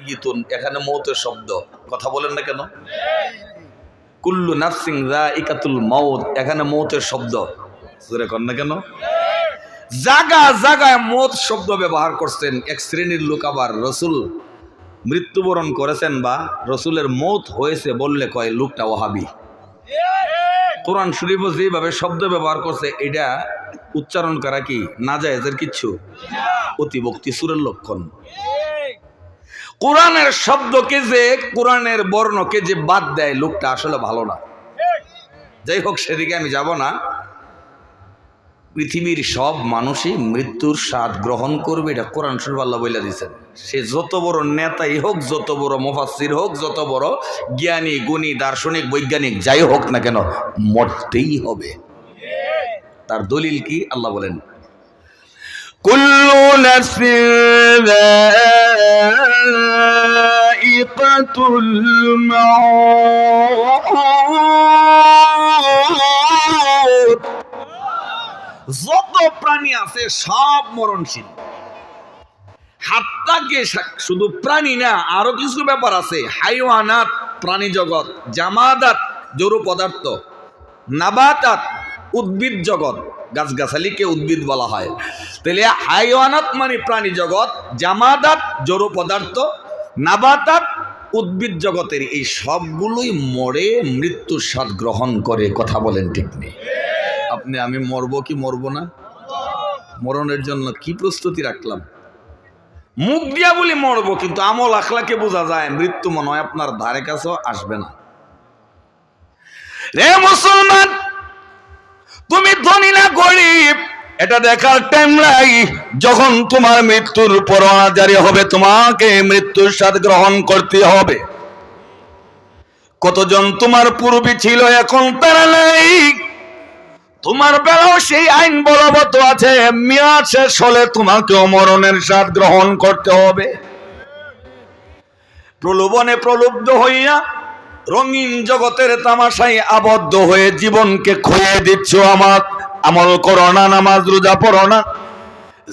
মাইয়িতুন, এখানে মৌতের শব্দ, কথা বলেন না কেন? কুল্লু নাফসিন যায়িকাতুল মাউত, এখানে মৌতের শব্দ, জোরে কর না কেন? জায়গা জায়গায় মৌত শব্দ ব্যবহার করছেন। এক শ্রেণীর লোক আবার রসুল মৃত্যুবরণ করেছেন বা রসুলের মৌত হয়েছে বললে কয় লোকটা ওয়াহাবি। কোরআন শরীফও যেভাবে শব্দ ব্যবহার করছে এটা উচ্চারণ করা কি নাজায়েজের কিচ্ছু? অতিভক্তি সুরের লক্ষণ। কোরআনের শব্দকে যে, কোরআনের বর্ণকে যে বাদ দেয় লোকটা আসলে ভালো না। যাই হোক, সেদিকে আমি যাব না। পৃথিবীর সব মানুষই মৃত্যুর স্বাদ গ্রহণ করবে, এটা কোরআন শরীফ আল্লাহ বলে দিয়েছেন। সে যত বড় নেতাই হোক, যত বড় মুফাসসির হোক, যত বড় জ্ঞানী গুণী দার্শনিক বৈজ্ঞানিক যাই হোক না কেন, মরতেই হবে। তার দলিল কি? আল্লাহ বলেন, কুল্লু নাফসিন যায়িকাতুল মাউত, যত প্রাণী আছে সব মরণশীল। হাত্তাকে শুধু প্রাণী না, আরো কিছু ব্যাপার আছে। হাইওয়ানাত প্রাণী জগৎ, জামাদাত জড় পদার্থ, নাবাতাত উদ্ভিদ জগৎ, গাছগাছালিকে উদ্ভিদ বলা হয়। তাহলে হাইওয়ানাত মানে প্রাণী জগৎ, জামাদাত জড় পদার্থ, নাবাতাত উদ্ভিদ জগতের এই সবগুলোই মরে মৃত্যুর স্বাদ গ্রহণ করে। কথা বলেন ঠিক নেই? আপনি আমি মরবো কি মরবো না? মরণের জন্য কি প্রস্তুতি রাখলাম? মুখ দিয়া বলি মরবো, কিন্তু আমল আখলাকে বোঝা যায় মৃত্যু মনে হয় আপনার ধারে কাছেও আসবে না। রে মুসলমান, তুমি ধনী না গরিব এটা দেখার টাইম নাই। যখন তোমার মৃত্যুর পরোয়ানা জারি হবে, তোমাকে মৃত্যুর স্বাদ গ্রহণ করতে হবে। কতজন তোমার পূর্বে ছিল, এখন তারা নাই। তোমার বেলাও সেই আইন বলবৎ আছে, মেয়াদ শেষ হলে তোমাকেও মরণের স্বাদ গ্রহণ করতে হবে। প্রলোভনে প্রলুব্ধ হইয়া রঙিন জগতের তামাশায় আবদ্ধ হয়ে জীবনকে খইয়ে দিচ্ছ। আমার আমল করো না, নামাজ রোজা পড়ো না,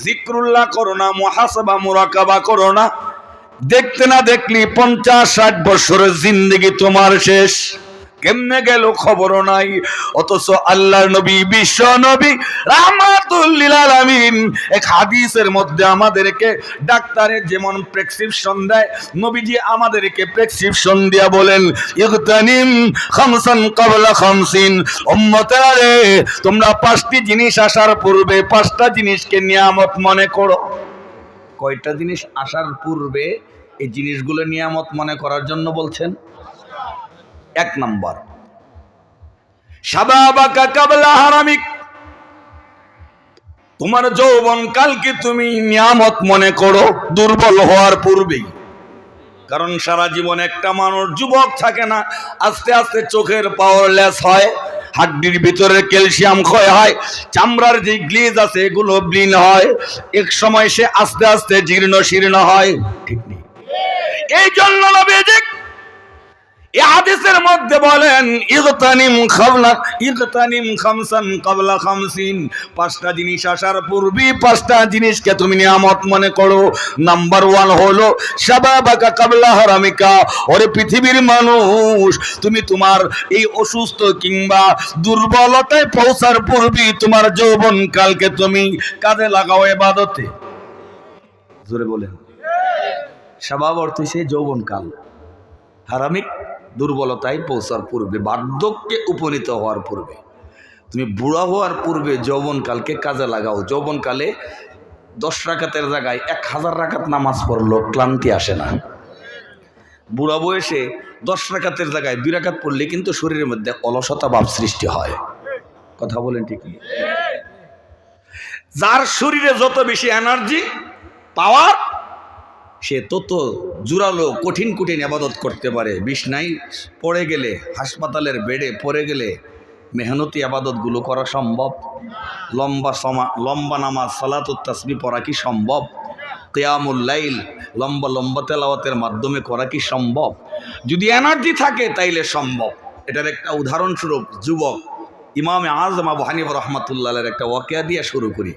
জিক্রুল্লাহ করো না, মুহাসাবা মুরাকাবা করো না। দেখতে না দেখলি 50-60 বছরের জিন্দেগি তোমার শেষ। কেমনে গেল খবরও নাই। অথচ আল্লাহর নবী, বিশ্ব নবী রাহমাতুল লিল আলামিন এক হাদিসের মধ্যে আমাদেরকে ডাক্তারের যেমন প্রেসক্রিপশন দেয়, নবীজি আমাদেরকে প্রেসক্রিপশন দিয়া বলেন, ইগতানিম খামসান ক্বাবলা খামসিন। উম্মতেরা রে, তোমরা 5টি জিনিস আসার পূর্বে 5টা জিনিসকে নিয়ামত মনে করো। কয়টা জিনিস আসার পূর্বে এই জিনিসগুলো নিয়ামত মনে করার জন্য বলছেন? 1 নম্বর, শাবাবাকা ক্বাবলা হারামিক, তোমার যৌবন কালকে তুমি নিয়ামত মনে করো দুর্বল হওয়ার পূর্বেই। কারণ সারা জীবন একটা মানুষ যুবক থাকে না, আস্তে আস্তে চোখের পাওয়ার লেস হয়, হাড্ডির ভিতরে ক্যালসিয়াম ক্ষয় হয়, চামড়ার যে গ্লেজ আছে এগুলো ব্লিন হয়, এক সময় সে আস্তে আস্তে জীর্ণ শীর্ণ হয়। ঠিক নেই? এই জন্য নবীজি এই হাদিসের মধ্যে বলেন, ইগতানিম খামসান ক্বাবলা খামসিন, 5টা জিনিস আসার পূর্বে 5টা জিনিসকে তুমি নিয়ামত মনে করো। নাম্বার 1 হলো শাবাবাকা ক্বাবলা হারামিকা। ওরে পৃথিবীর মানুষ, তুমি তোমার এই অসুস্থ কিংবা দুর্বলতায় পৌঁছার পূর্বে তোমার যৌবন কালকে তুমি কাজে লাগাও ইবাদতে। জোরে বলেন। শাবাব অর্থ সেই যৌবন কাল, হারামিক দুর্বলতায় পৌঁছার পূর্বে, বার্ধক্যে উপনীত হওয়ার পূর্বে, তুমি বুড়া হওয়ার পূর্বে যৌবনকালকে কাজে লাগাও। যৌবনকালে 10 রাকাতের জায়গায় 1000 রাকাত নামাজ পড়লো ক্লান্তি আসে না। বুড়া বয়সে 10 রাকাতের জায়গায় 2 রাকাত পড়লে কিন্তু শরীরের মধ্যে অলসতা ভাব সৃষ্টি হয়। কথা বলেন ঠিক নেই? যার শরীরে যত বেশি এনার্জি পাওয়ার, সে তত জোরালো কঠিন কঠিন ইবাদত করতে পারে। বিছনায় পড়ে গেলে, হাসপাতালের বেডে পড়ে গেলে মেহনতি ইবাদতগুলো করা সম্ভব? লম্বা নামাজ সালাতুত তাসবিহ পড়া কি সম্ভব? কিয়ামুল লাইল লম্বা লম্বা তেলাওয়াতের মাধ্যমে করা কি সম্ভব? যদি এনার্জি থাকে তাইলে সম্ভব। এটার একটা উদাহরণস্বরূপ যুবক ইমামে আজম আবু হানিফা রাহমাতুল্লাহের একটা ওয়াকিয়া দিয়ে শুরু করি।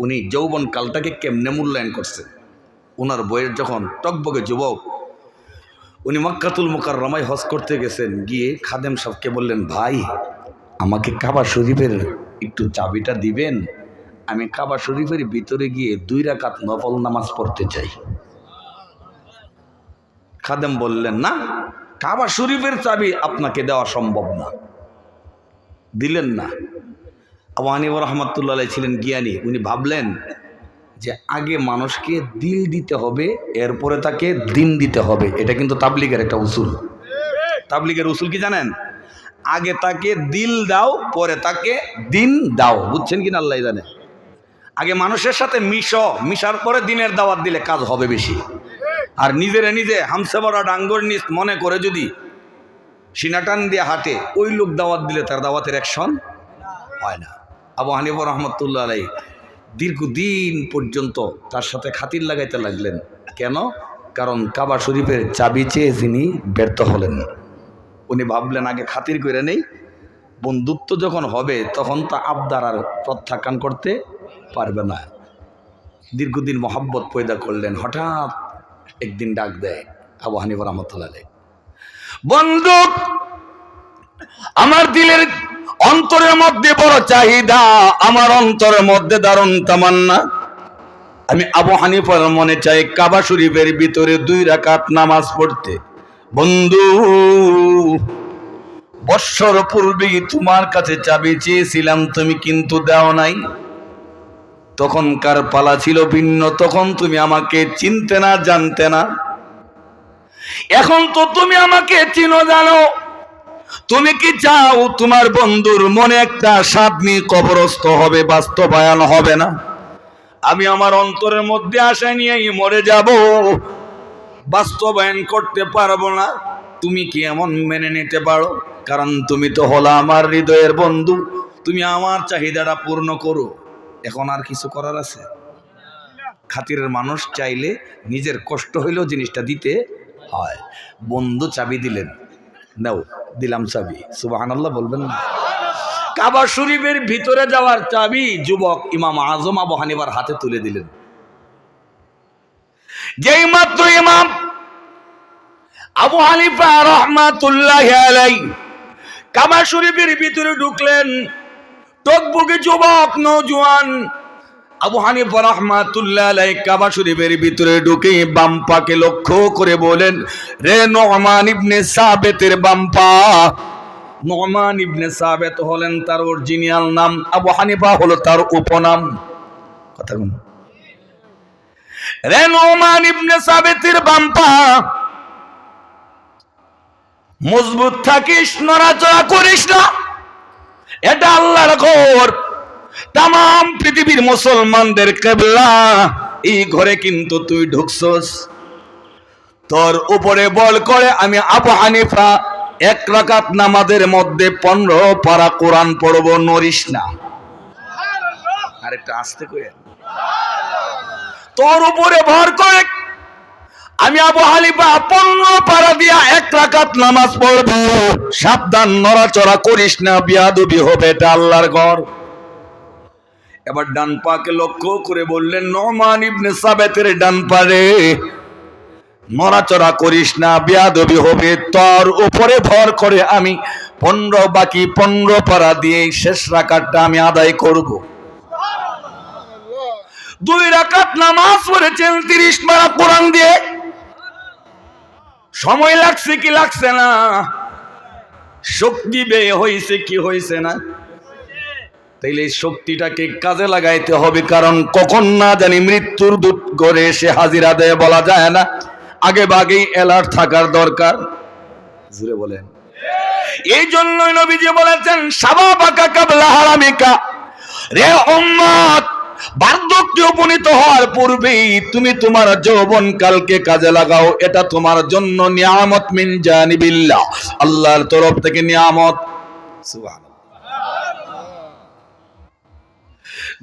উনি যৌবন কালটাকে কেমনে মূল্যায়ন করছেন। ওনার বইয়ের যখন টকবগে যুবক, উনি মক্কাতুল মুকাররমায় হজ করতে গেছেন, গিয়ে খাদেম সাহেবকে বললেন, ভাই আমাকে কাবা শরীফের একটু চাবিটা দিবেন, আমি কাবা শরীফের ভিতরে গিয়ে 2 রাকাত নফল নামাজ পড়তে চাই। খাদেম বললেন, না, কাবা শরীফের চাবি আপনাকে দেওয়া সম্ভব না, দিলেন না। আবু হানিফা রাহমাতুল্লাহ আলাইহি ছিলেন জ্ঞানী, উনি ভাবলেন যে আগে মানুষকে দিল দিতে হবে, এরপরে তাকে দিন দিতে হবে। এটা কিন্তু তাবলীগের একটা উসুল। তাবলীগের উসুল কি জানেন? আগে তাকে দিল দাও, পরে তাকে দিন দাও। বুঝছেন কিনা আল্লাহ জানে। আগে মানুষের সাথে মিশার পরে দিনের দাওয়াত দিলে কাজ হবে বেশি। আর নিজে হামসে বড়া ডাঙ্গর নিচ মনে করে যদি সিনাটান দিয়ে হাঁটে, ওই লোক দাওয়াত দিলে তার দাওয়াতের অ্যাকশন হয় না। আবু হানিফা রাহমাতুল্লাহ আলাইহি দীর্ঘদিন পর্যন্ত তার সাথে খাতির লাগাইতে লাগলেন। কেন? কারণ কাবা শরীফের চাবি চেয়ে তিনি ব্যর্থ হলেন। উনি ভাবলেন আগে খাতির করে নেই, বন্ধুত্ব যখন হবে তখন তা আবদার আর প্রত্যাখ্যান করতে পারবে না। দীর্ঘদিন মহাব্বত পয়দা করলেন। হঠাৎ একদিন ডাক দেয় আবু হানিফা রাহমাতুল্লাহ আলাইহি, বন্ধু, আমার দিলের অন্তরের মধ্যে বড় চাহিদা, আমার অন্তরের মধ্যে দারুণ তামান্না, আমি আবু হানিফার মনে চাই কাবা শরীফের ভিতরে 2 রাকাত নামাজ পড়তে। বন্ধু, বৎসর পূর্বেই তোমার কাছে চাবি চেয়েছিলাম, তুমি কিন্তু দাও নাই। তখনকার পালা ছিল ভিন্ন, তখন তুমি আমাকে চিনতে না, জানতে না। এখন তো তুমি আমাকে চিনো, জানো। তুমি কি চাও তোমার বন্ধুর মনে একটা সাধনী কবরস্থ হবে, বাস্তবায়ন হবে না? আমি আমার অন্তরের মধ্যে আশা নিয়েই মরে যাব, বাস্তবায়ন করতে পারবো না। তুমি কি এমন মেনে নিতে পারো? কারণ তুমি তো হলো আমার হৃদয়ের বন্ধু, তুমি আমার চাহিদাটা পূর্ণ করো। এখন আর কিছু করার আছে? খাতিরের মানুষ চাইলে নিজের কষ্ট হইলেও জিনিসটা দিতে হয়। বন্ধু চাবি দিলেন, নাও দিলাম চাবি। সুবহানাল্লাহ বলবেন না? কাবা শরীফের ভিতরে যাওয়ার চাবি যুবক ইমাম আজম আবু হানিফার হাতে তুলে দিলেন। যেই মাত্র ইমাম আবু হানিফা রাহমাতুল্লাহি আলাইহি কাবা শরীফের ভিতরে ঢুকলেন, টকবকে যুবক নওজোয়ান আবু হানিফা রাহমাতুল্লাহি আলাইহি কাবা শরীফের ভিতরে ঢুকে বাম পাকে লক্ষ্য করে বলেন, রে নুমান ইবনে সাবেতের বাম পা। নুমান ইবনে সাবেত হলেন তার অরিজিনাল নাম, আবু হানিফা হলো তার উপনাম। কথা বলুন। রে নুমান ইবনে সাবেতের বাম পা, মজবুত থাকিস, নড়াচড়া করিস না, এটা আল্লাহর ঘর, তাম পৃথিবীর মুসলমানদের কিবলা। এই ঘরে কিন্তু তুই ঢুকছস, তোর উপরে বল করে আমি আবু হানিফা 1 রাকাত নামাজের মধ্যে 15 পারা কোরআন পড়ব, নড়িস না। আরেকটা আস্তে কইয়া, তোর উপরে ভর করে আমি আবু হানিফা 15 পারা দিয়া 1 রাকাত নামাজ পড়ব, সাবধান, নড়াচড়া করিস না, বিয়াদবি হবে, এটা আল্লাহর ঘর। এবার ডান পাকে লক্ষ্য করে বললেন, নুমান ইবনে সাবেতের ডান পারে, নড়াচড়া করিস না, বিয়াদবি হবে, তোর উপরে ভর করে আমি 15 পারা দিয়ে শেষ রাকাতটা আমি আদায় করব। 2 রাকাত নামাজ পড়েছেন 30 পারা কোরআন দিয়ে। সময় লাগছে কি লাগছে না? শক্তি ব্যয় হয়েছে কি হয়েছে না? তাইলে এই শক্তিটাকে কাজে লাগাইতে হবে, কারণ কখন না জানি মৃত্যুর দূত ঘরে এসে হাজিরা দেয়, বলা যায় না। আগে ভাগেই অ্যালার্ট থাকার দরকার। জুড়ে বলেন। এই জন্যই নবীজি বলেছেন, শাবাবাকা কাবলা হারামিকা, রে উম্মত, বার্ধক্যে উপনীত হওয়ার পূর্বেই তুমি তোমার যৌবন কালকে কাজে লাগাও, এটা তোমার জন্য নিয়ামত মিন জানিবিল্লাহ, আল্লাহর তরফ থেকে নিয়ামত। সুবহানাল্লাহ।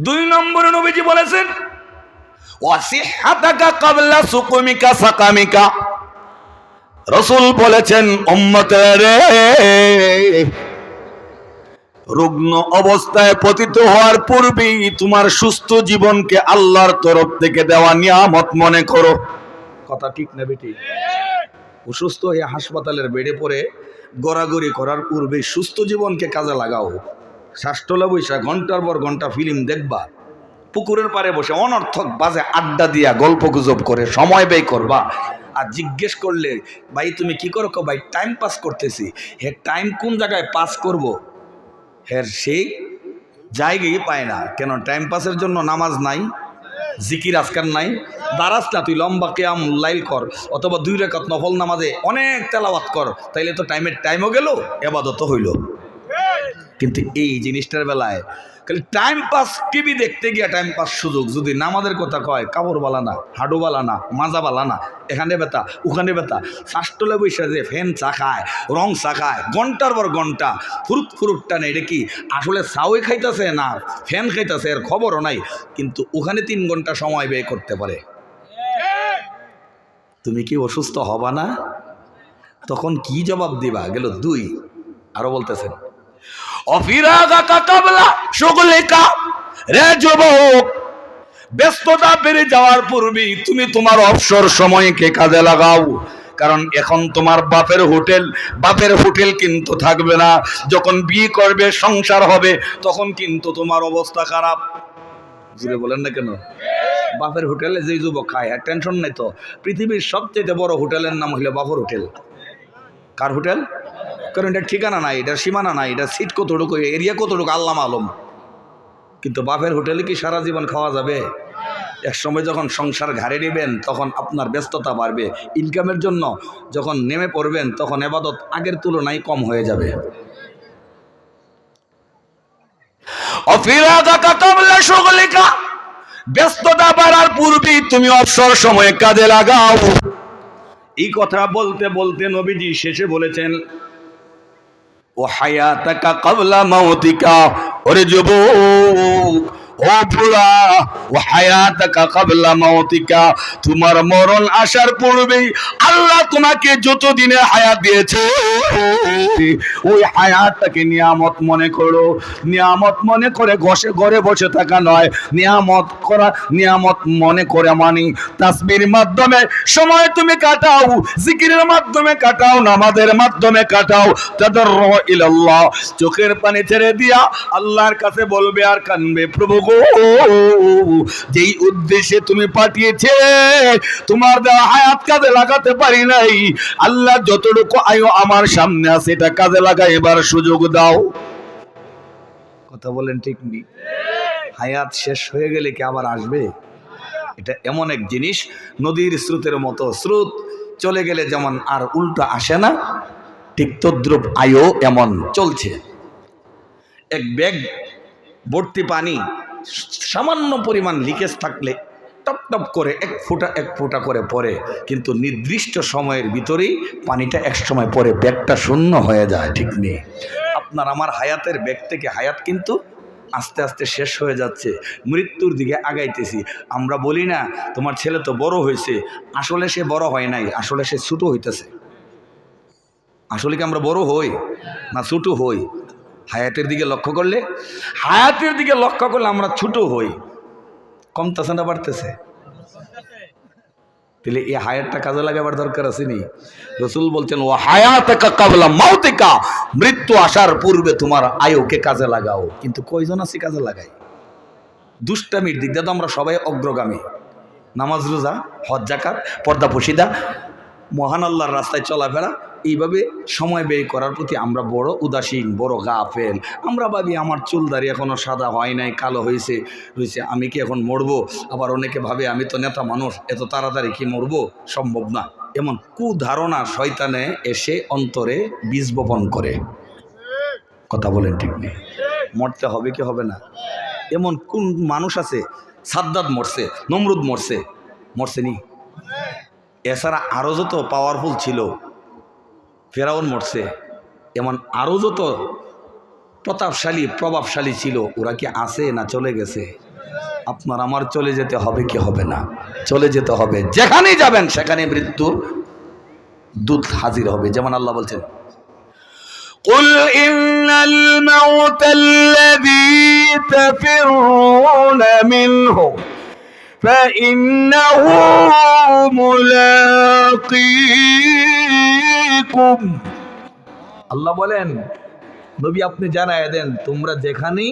2 নম্বরে নবীজি বলেছেন, ওয়াসিহাতাকা ক্বাবলা সুকুমিকা সাকামিকা। রাসূল বলেছেন, উম্মতেরে, রুগ্ন অবস্থায় পতিত হওয়ার পূর্বেই তোমার সুস্থ জীবনকে আল্লাহর তরফ থেকে দেওয়া নিয়ামত মনে করো। কথা ঠিক না বেটি? অসুস্থ হয়ে হাসপাতালের বেডে পড়ে গড়াগড়ি করার পূর্বে সুস্থ জীবনকে কাজে লাগাও। শ্বাসতলা বৈশা ঘন্টার পর ঘন্টা ফিল্ম দেখবা, পুকুরের পাড়ে বসে অনর্থক বাজে আড্ডা দিয়া গল্প গুজব করে সময় ব্যয় করবা। আর জিজ্ঞেস করলে ভাই তুমি কি করো, ভাই টাইম পাস করতেছি। হে টাইম কোন জায়গায় পাস করব, হের সেই জায়গায় পায় না। কেন? টাইম পাসের জন্য নামাজ নাই, জিকির আজকার নাই, দাঁড়াস না তুই লম্বা কিয়াম লাইল কর, অথবা 2 রাকাত নফল নামাজে অনেক তেলাওয়াত কর, তাইলে তো টাইমও গেল, ইবাদতও হইল। কিন্তু এই জিনিসটার বেলায় খালি টাইম পাস, টিভি দেখতে গিয়া টাইম পাস সুযোগ। যদি নামাজের কথা কয়, কাপড় বালা না, হাডু বালা না, মাজা বালা না, এখানে ব্যথা ওখানে ব্যথা, শ্বাসতলে বৈশা যে ফ্যান চা খায়, রং চা খায়, ঘন্টার পর ঘন্টা ফুরুত টানে, এটা কি আসলে চাউই খাইতেছে না ফ্যান খাইতেছে, এর খবরও নাই, কিন্তু ওখানে 3 ঘন্টা সময় ব্যয় করতে পারে। তুমি কি অসুস্থ হবা না? তখন কি জবাব দিবা? গেল 2। আরো বলতেছেন, অফিরাগাকা কাবলা শুগলিকা, রে যুবক, ব্যস্ততা বেড়ে যাওয়ার পূর্বেই তুমি তোমার অবসর সময়কে কাজে লাগাও। কারণ এখন তোমার বাপের হোটেল কিন্তু থাকবে না। যখন বিয়ে করবে, সংসার হবে, তখন কিন্তু তোমার অবস্থা খারাপ। জুড়ে বলেন না কেন? বাপের হোটেলে যে যুবক খায়, আর টেনশন নাই তো। পৃথিবীর সবচেয়ে বড় হোটেলের নাম হইল বাপের হোটেল। কার হোটেল? কারণ এটা ঠিকানা নাই, এটা সীমানা নাই, এটা সিট কতটুকু, এরিয়া কতটুকু, আল্লাহ মালুম। কিন্তু বাপের হোটেলে কি সারা জীবন খাওয়া যাবে? এক সময় যখন সংসার ঘাড়ে নেবেন, তখন আপনার ব্যস্ততা বাড়বে। ইনকামের জন্য যখন নেমে পড়বেন, তখন ইবাদত আগের তুলনায় কম হয়ে যাবে। ব্যস্ততা বাড়ার পূর্বেই তুমি অবসর সময়ে কাজে লাগাও। এই কথা বলতে বলতে নবীজি শেষে বলেছেন, ও হায়াতাকা ক্বাবলা মাউতিকা, ওরে যুবক, ও বুড়া, ও হায়াতাকা ক্বাবলা মাউতিকা, তোমার মরণ আসার পূর্বেই আল্লাহ তোমাকে যত দিনে হায়াত দিয়েছে, ওই হায়াতটাকে নিয়ামত মনে করো। নিয়ামত মনে করে ঘরে বসে থাকা নয়, নিয়ামত মনে করে মানি তাসবির মাধ্যমে সময় তুমি কাটাও, জিকিরের মাধ্যমে কাটাও, নামাজের মাধ্যমে কাটাও। তাদাররু ইলাল্লাহ, চোখের পানি ছেড়ে দিয়া আল্লাহর কাছে বলবে আর কানবে, প্রভু গো, যেই উদ্দেশ্যে তুমি পাঠিয়েছে তোমার দেওয়া হায়াত কাজে লাগাতে পারি নাই, আল্লাহ যতটুকু আয়ু আমার সামনে আছে এটা কাজে লাগাই এবার সুযোগ দাও। কথা বলেন ঠিক নেই? হায়াত শেষ হয়ে গেলে কি আবার আসবে? এটা এমন এক জিনিস, নদীর স্রোতের মতো, স্রোত চলে গেলে যেমন আর উল্টো আসে না, ঠিক তদ্রূপ আয়ু এমন চলছে। এক ব্যাগ ভর্তি পানি সামান্য পরিমাণ লিকেজ থাকলে টপ টপ করে এক ফোঁটা করে পড়ে, কিন্তু নির্দিষ্ট সময়ের ভিতরেই পানিটা এক সময় পরে ব্যাগটা শূন্য হয়ে যায়। ঠিক নেই? আপনার আমার হায়াতের ব্যাগ থেকে হায়াত কিন্তু আস্তে আস্তে শেষ হয়ে যাচ্ছে, মৃত্যুর দিকে আগাইতেছি। আমরা বলি না তোমার ছেলে তো বড় হয়েছে, আসলে সে বড় হয় নাই, আসলে সে ছোট হইতেছে। আসলে কি আমরা বড় হই না ছোট হই? হায়াতের দিকে লক্ষ্য করলে আমরা ছোট হই, কমতেছে না বাড়তেছে? তাহলে এই হায়াতটা কাজে লাগাবার দরকার আছে নি? রাসূল বলছেন, ও হায়াতাকা ক্বাবলা মাউতিকা, মৃত্যু আসার পূর্বে তোমার আয়ুকে কাজে লাগাও। কিন্তু কয়জন আছে কাজে লাগাই? দুষ্টামির দিক দিয়ে তো আমরা সবাই অগ্রগামী। নামাজ, রোজা, হজ, যাকাত, পর্দা পশিদা, মহান আল্লাহর রাস্তায় চলাফেরা, এইভাবে সময় ব্যয় করার প্রতি আমরা বড় উদাসীন, বড় গাফেল। আমরা ভাবি আমার চুল দাড়ি এখনো সাদা হয় নাই, কালো হয়েছে, আমি কি এখন মরবো? আবার অনেকে ভাবে আমি তো নেতা মানুষ, এত তাড়াতাড়ি কি মরবো? সম্ভব না। এমন কুধারণা শয়তানে এসে অন্তরে বীজ বপন করে। কথা বলেন ঠিক নেই? মরতে হবে কি হবে না? এমন কোন মানুষ আছে? সাদ্দাত মরছে, নমরুদ মরছে নি? এছাড়া আরো যত পাওয়ারফুল ছিল, ফেরাউন মরছে, এমন আরো যত প্রভাবশালী ছিল, ওরা কি আছে না চলে গেছে? আপনার আমার চলে যেতে হবে কি হবে না? চলে যেতে হবে। যেখানেই যাবেন সেখানে মৃত্যুর দূত হাজির হবে। যেমন আল্লাহ বলছেন, কুল ইন্নাল মাউতাল্লাযী তাফিরুনা মিনহু فإنه ملاقيكم মাউতিকুম। আল্লাহ বলেন নবী আপনি জানায় দেন তোমরা যেখানেই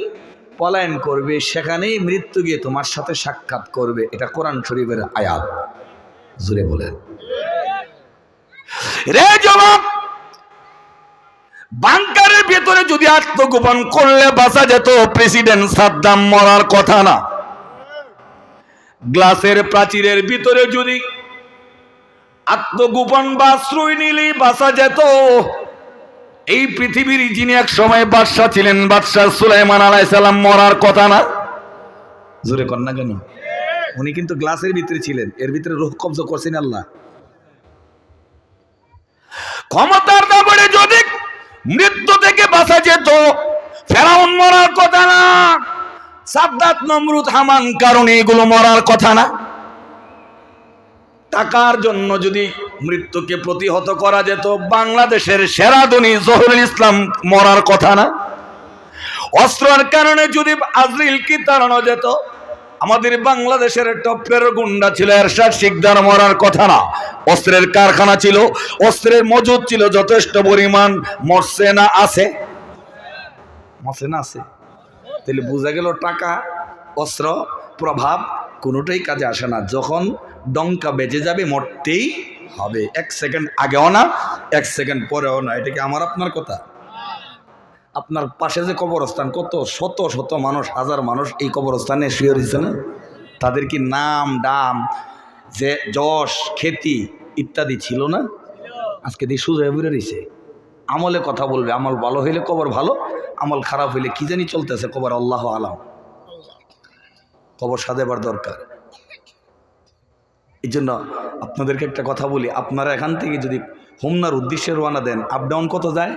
পলায়ন করবে সেখানেই মৃত্যু গিয়ে তোমার সাথে সাক্ষাৎ করবে। এটা কোরআন শরীফের আয়াত। জোরে বলেন রে যুবক, বাংকারের ভেতরে যদি আত্মগোপন করলে বাঁচা যেত, প্রেসিডেন্ট সাদ্দাম মরার কথা না। গ্লাসের প্রাচীরের ভিতরে যদি আত্মগোপন বা আশ্রয় নিলেই বাঁচা যেত। এই পৃথিবীর যিনি এক সময় বাদশা ছিলেন, বাদশা সুলাইমান আলাইহিস সালাম মরার কথা না। জোরে কর না কেন? উনি কিন্তু গ্লাসের ভিতরে ছিলেন, এর ভিতরে রূহ কবজা করছেন আল্লাহ। ক্ষমতার দাপটে যদি মৃত্যু থেকে বাঁচা যেত, ফেরাউন মরার কথা না, সাদ্দাত, নমরুদ, হামান, কারণ এগুলো মরার কথা না। টাকার জন্য যদি মৃত্যুকে প্রতিহত করা যেত, বাংলাদেশের সেরা ধনী জহুরুল ইসলাম মরার কথা না। অস্ত্রের কারণে যদি আজরিলকে তাড়ানো যেত, আমাদের বাংলাদেশের টপের গুন্ডা ছিল এরশাদ শিকদার মরার কথা না। অস্ত্রের কারখানা ছিল, অস্ত্রের মজুদ ছিল যথেষ্ট পরিমাণ, মরছে না আছে? মরছে না আছে? তাহলে বোঝা গেল টাকা, অস্ত্র, প্রভাব কোনোটাই কাজে আসে না। যখন ডঙ্কা বেজে যাবে মরতেই হবে, এক সেকেন্ড আগেও না, এক সেকেন্ড পরেও না। এটা কি আমার আপনার কথা? আপনার পাশে যে কবরস্থান, কত শত শত মানুষ, হাজার মানুষ এই কবরস্থানে শুয়ে রয়েছে না? তাদের কি নাম ডাম, যে যশ, খ্যাতি ইত্যাদি ছিল না? আজকে দিয়ে সুযোগ বুড়ে রয়েছে। আমলে কথা বলবে, আমল ভালো হইলে কবর ভালো, আমল খারাপ হইলে কি জানি চলতেছে কবর আল্লাহ আলাম। কবর সাজাবার দরকার। এই জন্য আপনাদেরকে একটা কথা বলি, আপনারা এখান থেকে যদি হোমনার উদ্দেশ্যে রওনা দেন, আপ ডাউন কত যায়?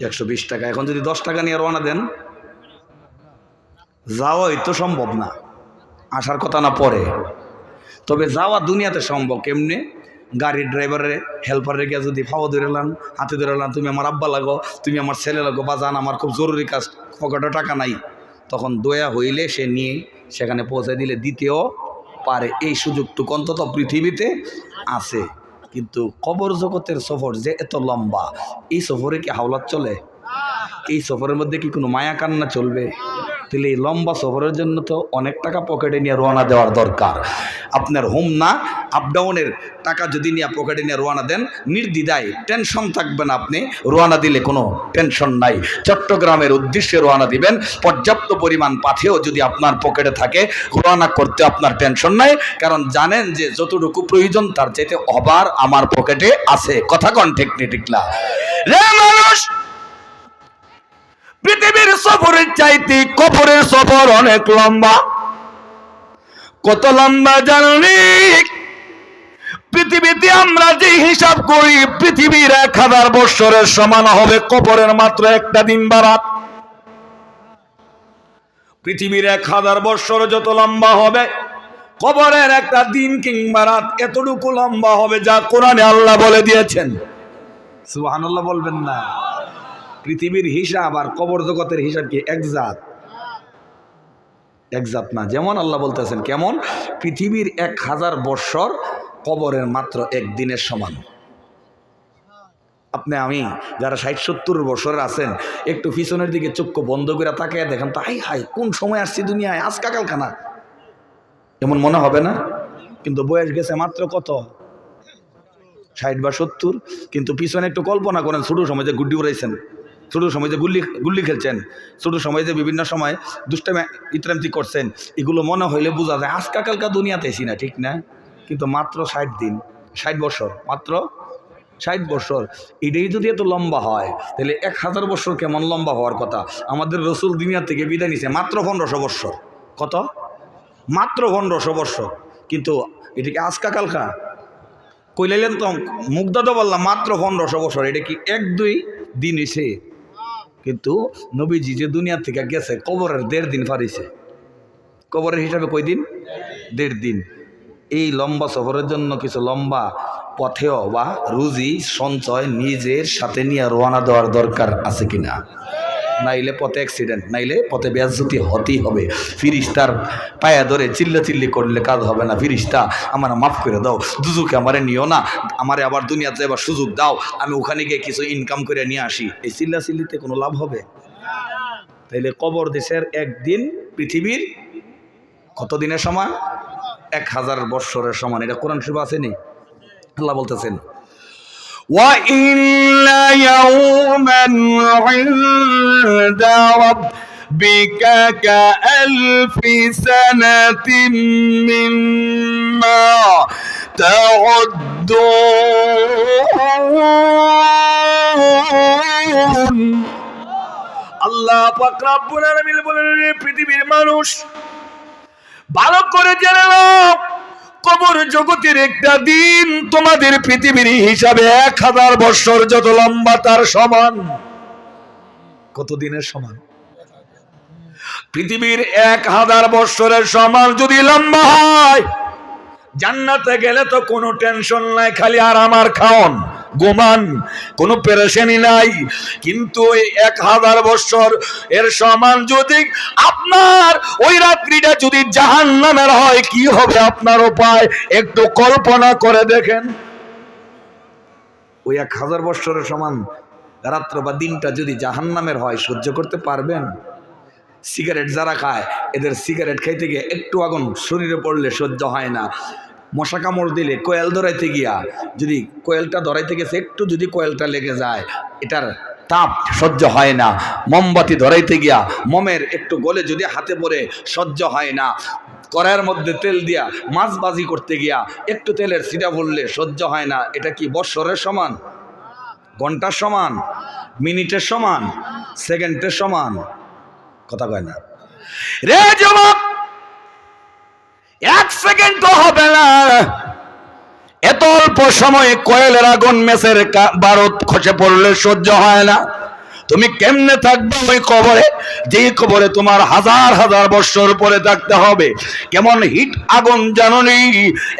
120 টাকা। এখন যদি 10 টাকা নিয়ে রওনা দেন, যাওয়াই তো সম্ভব না, আসার কথা না পরে। তবে যাওয়া দুনিয়াতে সম্ভব। কেমনে? গাড়ির ড্রাইভারের হেল্পারের গিয়ে যদি ফাওয়া ধরে এলাম, হাতে ধরে এলাম, তুমি আমার আব্বা লাগো, তুমি আমার ছেলে লাগো, বা জান আমার খুব জরুরি কাজ, পকেটে টাকা নাই, তখন দয়া হইলে সে নিয়ে সেখানে পৌঁছে দিলে দিতেও পারে। এই সুযোগটুকু অন্তত পৃথিবীতে আছে। কিন্তু কবর জগতের সফর যে এত লম্বা, এই সফরে কি হাওলাত চলে? এই সফরের মধ্যে কি কোনো মায়া কান্না চলবে? তাহলে এই লম্বা সফরের জন্য তো অনেক টাকা পকেটে নিয়ে রওনা দেওয়ার দরকার। আপনার হোম না আপ ডাউনের টাকা যদি নিয়ে পকেটে নিয়ে রওনা দেন, নির্দ্বিধায় টেনশন থাকবে না। আপনি রওনা দিলে কোনো টেনশন নাই। চট্টগ্রামের উদ্দেশ্যে রওনা দিবেন, পর্যাপ্ত পরিমাণ পাথেও যদি আপনার পকেটে থাকে, রওনা করতে আপনার টেনশন নাই। কারণ জানেন যে যতটুকু প্রয়োজন তার চাইতে অবার আমার পকেটে আছে। কথা কন ঠিক না? রে মানুষ, পৃথিবীর সফরের চাইতে কবরের সফর অনেক লম্বা। কত লম্বা জানি? পৃথিবীতে আমরা যে হিসাব করি, পৃথিবীর 1000 বৎসরের সমান হবে কবরের মাত্র একটা দিন বা রাত। পৃথিবীর 1000 বৎসর যত লম্বা হবে, কবরের একটা দিন কিংবা রাত এতটুকু লম্বা হবে, যা কোরআনে আল্লাহ বলে দিয়েছেন। সুবহানাল্লাহ বলবেন না? পৃথিবীর হিসাব আর কবর জগতের হিসাব কি এক জাত? এক জাত না। যেমন আল্লাহ বলতেছেন, কেমন? পৃথিবীর 1000 বৎসর কবরের মাত্র একদিনের সমান। আপনি আমি যারা 60-70 বছরের আছেন, একটু পিছনের দিকে চক্ষু বন্ধ করে তাকিয়ে দেখেন তো, হাই হাই কোন সময় আসছি দুনিয়ায়, আজকা কালখানা, এমন মনে হবে না? কিন্তু বয়স গেছে মাত্র কত? 60 বা 70। কিন্তু পিছনে একটু কল্পনা করেন, ছোটো সময় যে গুড্ডি উড়াইছেন, ছোটো সময় যে গুল্লি খেলছেন, ছোটো সময় যে বিভিন্ন সময় দুষ্টামি ইতরামতি করছেন, এগুলো মনে হইলে বোঝা যায় আজকা কালকা দুনিয়াতে এসি না, ঠিক না? কিন্তু মাত্র 60 দিন, 60 বছর, মাত্র 60 বছর। এটাই যদি এত লম্বা হয়, তাহলে 1000 বছর কেমন লম্বা হওয়ার কথা? আমাদের রসুল দুনিয়া থেকে বিদায় নিছে মাত্র 1500 বছর। কত? মাত্র 1500 বছর। কিন্তু এটাকে আজকা কালকা কইলাইলেন তো, মুগ্ধা বললাম মাত্র 1500 বছর। এটা কি 1-2 দিন হয়েছে? কিন্তু নবীজি যে দুনিয়া থেকে গেছে, কবরের 1.5 দিন ফারিছে। কবরের হিসাবে কই দিন? 1.5 দিন। এই লম্বা সফরের জন্য কিছু লম্বা পথেও বা রুজি সঞ্চয় নিজের সাথে নিয়ে রওনা দেওয়ার দরকার আছে কিনা? নাইলে পথে অ্যাক্সিডেন্ট, নাইলে পথে বেয়াজ্জতি হতেই হবে। ফিরিস্তার পায়া ধরে চিল্লি করলে কাজ হবে না। ফিরিস্তা আমার মাফ করে দাও, দুজুকে আমারে নিও না, আমারে আবার দুনিয়াতে এবার সুযোগ দাও, আমি ওখানে গিয়ে কিছু ইনকাম করে নিয়ে আসি। এই চিল্লিতে কোনো লাভ হবে? তাইলে কবর দেশের একদিন পৃথিবীর কত দিনের সমান? 1000 বৎসরের সমান। এটা কোরআন শরীফে আসেনি? আল্লাহ বলতেছেন وَإِنَّ يَوْمًا عِندَ رَبِّكَ كَأَلْفِ سَنَةٍ مِّمَّا تَعُدُّونَ। আল্লাহ পাক রব্বুল আলামিন বলেন, পৃথিবীর মানুষ ভালো করে জেনে নাও, কবর জগতের একটা দিন তোমাদের পৃথিবীর হিসাবে 1000 বৎসর যত লম্বা তার সমান। কত দিনের সমান? পৃথিবীর 1000 বৎসরের সমান যদি লম্বা হয়, জান্নাতে গেলে তো কোনো টেনশন নাই, খালি আরাম আর খাওন ঘুমান, কোনো পেরেশানি নাই। কিন্তু এই 1000 বৎসর এর সমান যদি আপনার ওই রাত্রিটা যদি জাহান্নামের হয়, কি হবে আপনার উপায় একটু কল্পনা করে দেখেন। ওই 1000 বৎসরের সমান রাত্র বা দিনটা যদি জাহান্নামের হয়, সহ্য করতে পারবেন? সিগারেট যারা খায়, এদের সিগারেট খাইতে গিয়ে একটু আগুন শরীরে পড়লে সহ্য হয় না। মশা কামড় দিলে কোয়েল ধরাইতে গিয়া যদি কোয়েলটা ধরাইতে গেছে, একটু যদি কোয়েলটা লেগে যায়, এটার তাপ সহ্য হয় না। মোমবাতি ধরাইতে গিয়া মোমের একটু গলে যদি হাতে পড়ে, সহ্য হয় না। কড়াইয়ের মধ্যে তেল দিয়া মাছ বাজি করতে গিয়া একটু তেলের ছিটা পড়লে সহ্য হয় না। এটা কি বৎসরের সমান? ঘন্টার সমান? মিনিটের সমান? সেকেন্ডের সমান? কথা কয় না রে যুবক, 1 সেকেন্ড তো হবে না। এত অল্প সময়ে কয়েলের আগুন মেসের বারুদ খসে পড়লে সহ্য হয় না। তুমি কেমনে থাকবে ওই কবরে, যেই কবরে তোমার 1000 বৎসর পরে থাকতে হবে? কেমন হিট আগুন জানোনি?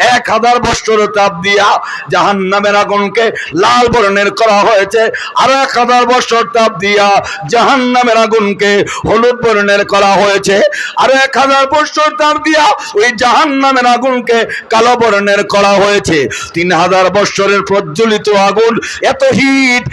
1000 বৎসর তাপ দিয়া জাহান্নামের আগুনকে লাল বর্ণের করা হয়েছে, আর 1000 বৎসর তাপ দিয়া জাহান্নামের আগুনকে হলুদ বর্ণের করা হয়েছে, আর 1000 বৎসর তাপ দিয়া ওই জাহান্নামের আগুনকে কালো বর্ণের করা হয়েছে। 3000 বৎসরের প্রজ্বলিত আগুন, এত হিট,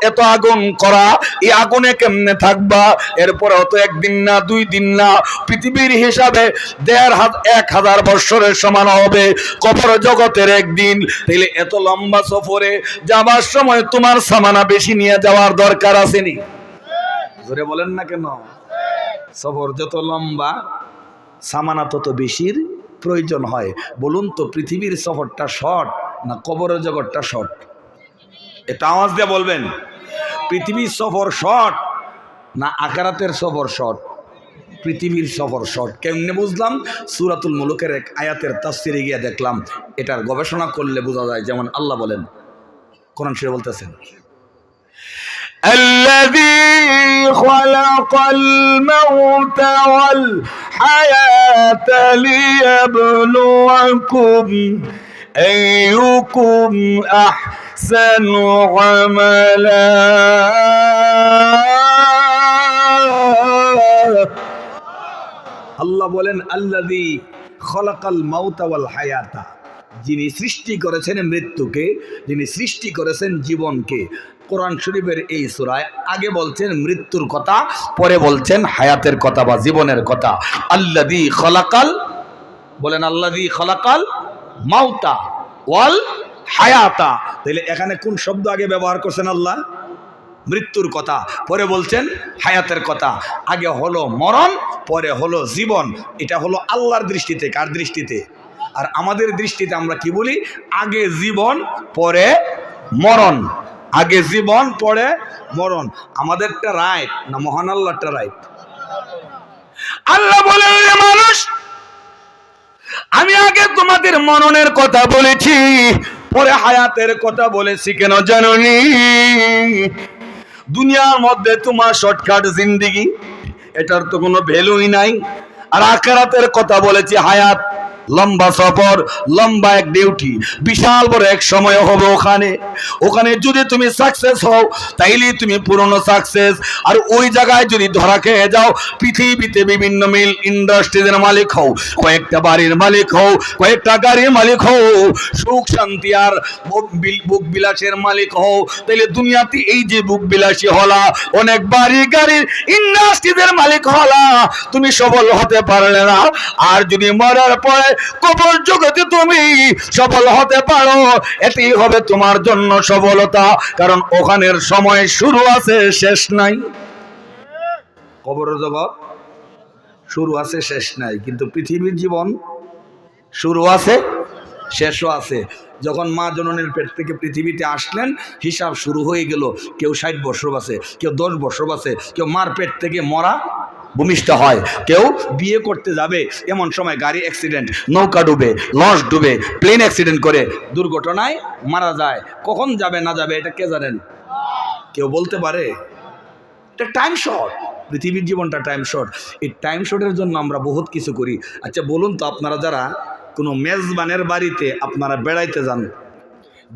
এত আগুন করা, এই আগুনে কেমনে থাকবা? এরপরে তো একদিন না, 2 দিন না, পৃথিবীর হিসাবে 1000 বৎসরের সমান হবে কবর জগতের একদিন। তাহলে এত লম্বা সফরে যাবার সময় তোমার সামানা বেশি নিয়ে যাওয়ার দরকার আসেনি? জোরে বলেন না কেন? সফর যত লম্বা, সামানা তত বেশির প্রয়োজন হয়। বলুন তো, পৃথিবীর সফরটা শর্ট না কবরের জগৎটা শর্ট? এটা আওয়াজ দিয়ে বলবেন। পৃথিবীর সফর শর্ট না আখিরাতের সফর শর্ট? পৃথিবীর সফর শর্ট। কেমনে বুঝলাম? সূরাতুল মুলুকের এক আয়াতের তাফসিরে গিয়ে দেখলাম, এটার গবেষণা করলে বোঝা যায়। যেমন আল্লাহ বলেন, কোরআন শরীফে বলতেছেন, الذي خلق الموت والحياة ليبلوكم أيكم أحسن عملا। আল্লাহ বলেন, আল্লাযী খলাকাল মাউতা ওয়াল হায়াতা, যিনি সৃষ্টি করেছেন মৃত্যুকে, যিনি সৃষ্টি করেছেন জীবনকে। কোরআন শরীফের এই সূরায় আগে বলছেন মৃত্যুর কথা, পরে বলছেন হায়াতের কথা বা জীবনের কথা। আল্লাযী খলাকাল, বলেন আল্লাযী খলাকাল মাউতা ওয়াল হায়াতা। তাহলে এখানে কোন শব্দ আগে ব্যবহার করছেন আল্লাহ? মৃত্যুর কথা, পরে বলছেন হায়াতের কথা। আগে হলো মরণ, পরে হলো জীবন। এটা হলো আল্লাহর দৃষ্টিতে। কার দৃষ্টিতে? আর আমাদের দৃষ্টিতে আমরা কি বলি? আগে জীবন পরে মরণ, আগে জীবন পরে মরণ। আমাদেরটা রাইট না মহান আল্লাহটা রাইট? আল্লাহ বলেন, মানুষ, আমি আগে তোমাদের মরণের কথা বলেছি, পরে হায়াতের কথা বলেছি। কেন জানোনি? দুনিয়ার মধ্যে তোমার শর্টকাট জিন্দেগি, এটার তো কোনো ভ্যালুই নাই। আর আখিরাতের কথা বলেছি, হায়াত, লম্বা সফর, লম্বা এক ডিউটি, বিশাল বড় এক সময় হবে ওখানে। ওখানে যদি তুমি সাকসেস হও তাইলে তুমি পুরনো সাকসেস। আর ওই জায়গায় যদি ধরা খেয়ে যাও, পৃথিবীতে বিভিন্ন মিল ইন্ডাস্ট্রিজের মালিক হও, কয়েকটা বাড়ির মালিক হও, কয়েকটা গাড়ির মালিক হও, সুখ শান্তি আর বুক বিলাসের মালিক হও, তাইলে দুনিয়াতে এই যে বুক বিলাসী হলা, অনেক বাড়ি গাড়ির ইন্ডাস্ট্রিজের মালিক হলা, তুমি সফল হতে পারলে না। আর যদি মরার পরে কবর জগতে তুমি সফল হতে পারো, এটাই হবে তোমার জন্য সফলতা, কারণ ওখানের সময় শুরু আছে শেষ নাই। কবর জগৎ শুরু আছে শেষ নাই, কিন্তু পৃথিবীর জীবন শুরু আছে শেষও আছে। যখন মা জননীর পেট থেকে পৃথিবীতে আসলেন, হিসাব শুরু হয়ে গেল। কেউ 60 বছর বাঁচে, কেউ 10 বছর বাঁচে, কেউ মার পেট থেকে মরা ভূমিষ্ঠ হয়, কেউ বিয়ে করতে যাবে এমন সময় গাড়ি অ্যাক্সিডেন্ট, নৌকা ডুবে, লঞ্চ ডুবে, প্লেন অ্যাক্সিডেন্ট করে দুর্ঘটনায় মারা যায়। কখন যাবে না যাবে এটা কে জানেন? কেউ বলতে পারে? এটা টাইম শর্ট, পৃথিবীর জীবনটা টাইম শর্ট। এই টাইম শর্টের জন্য আমরা বহুত কিছু করি। আচ্ছা বলুন তো, আপনারা যারা কোনো মেজবানের বাড়িতে আপনারা বেড়াইতে যান,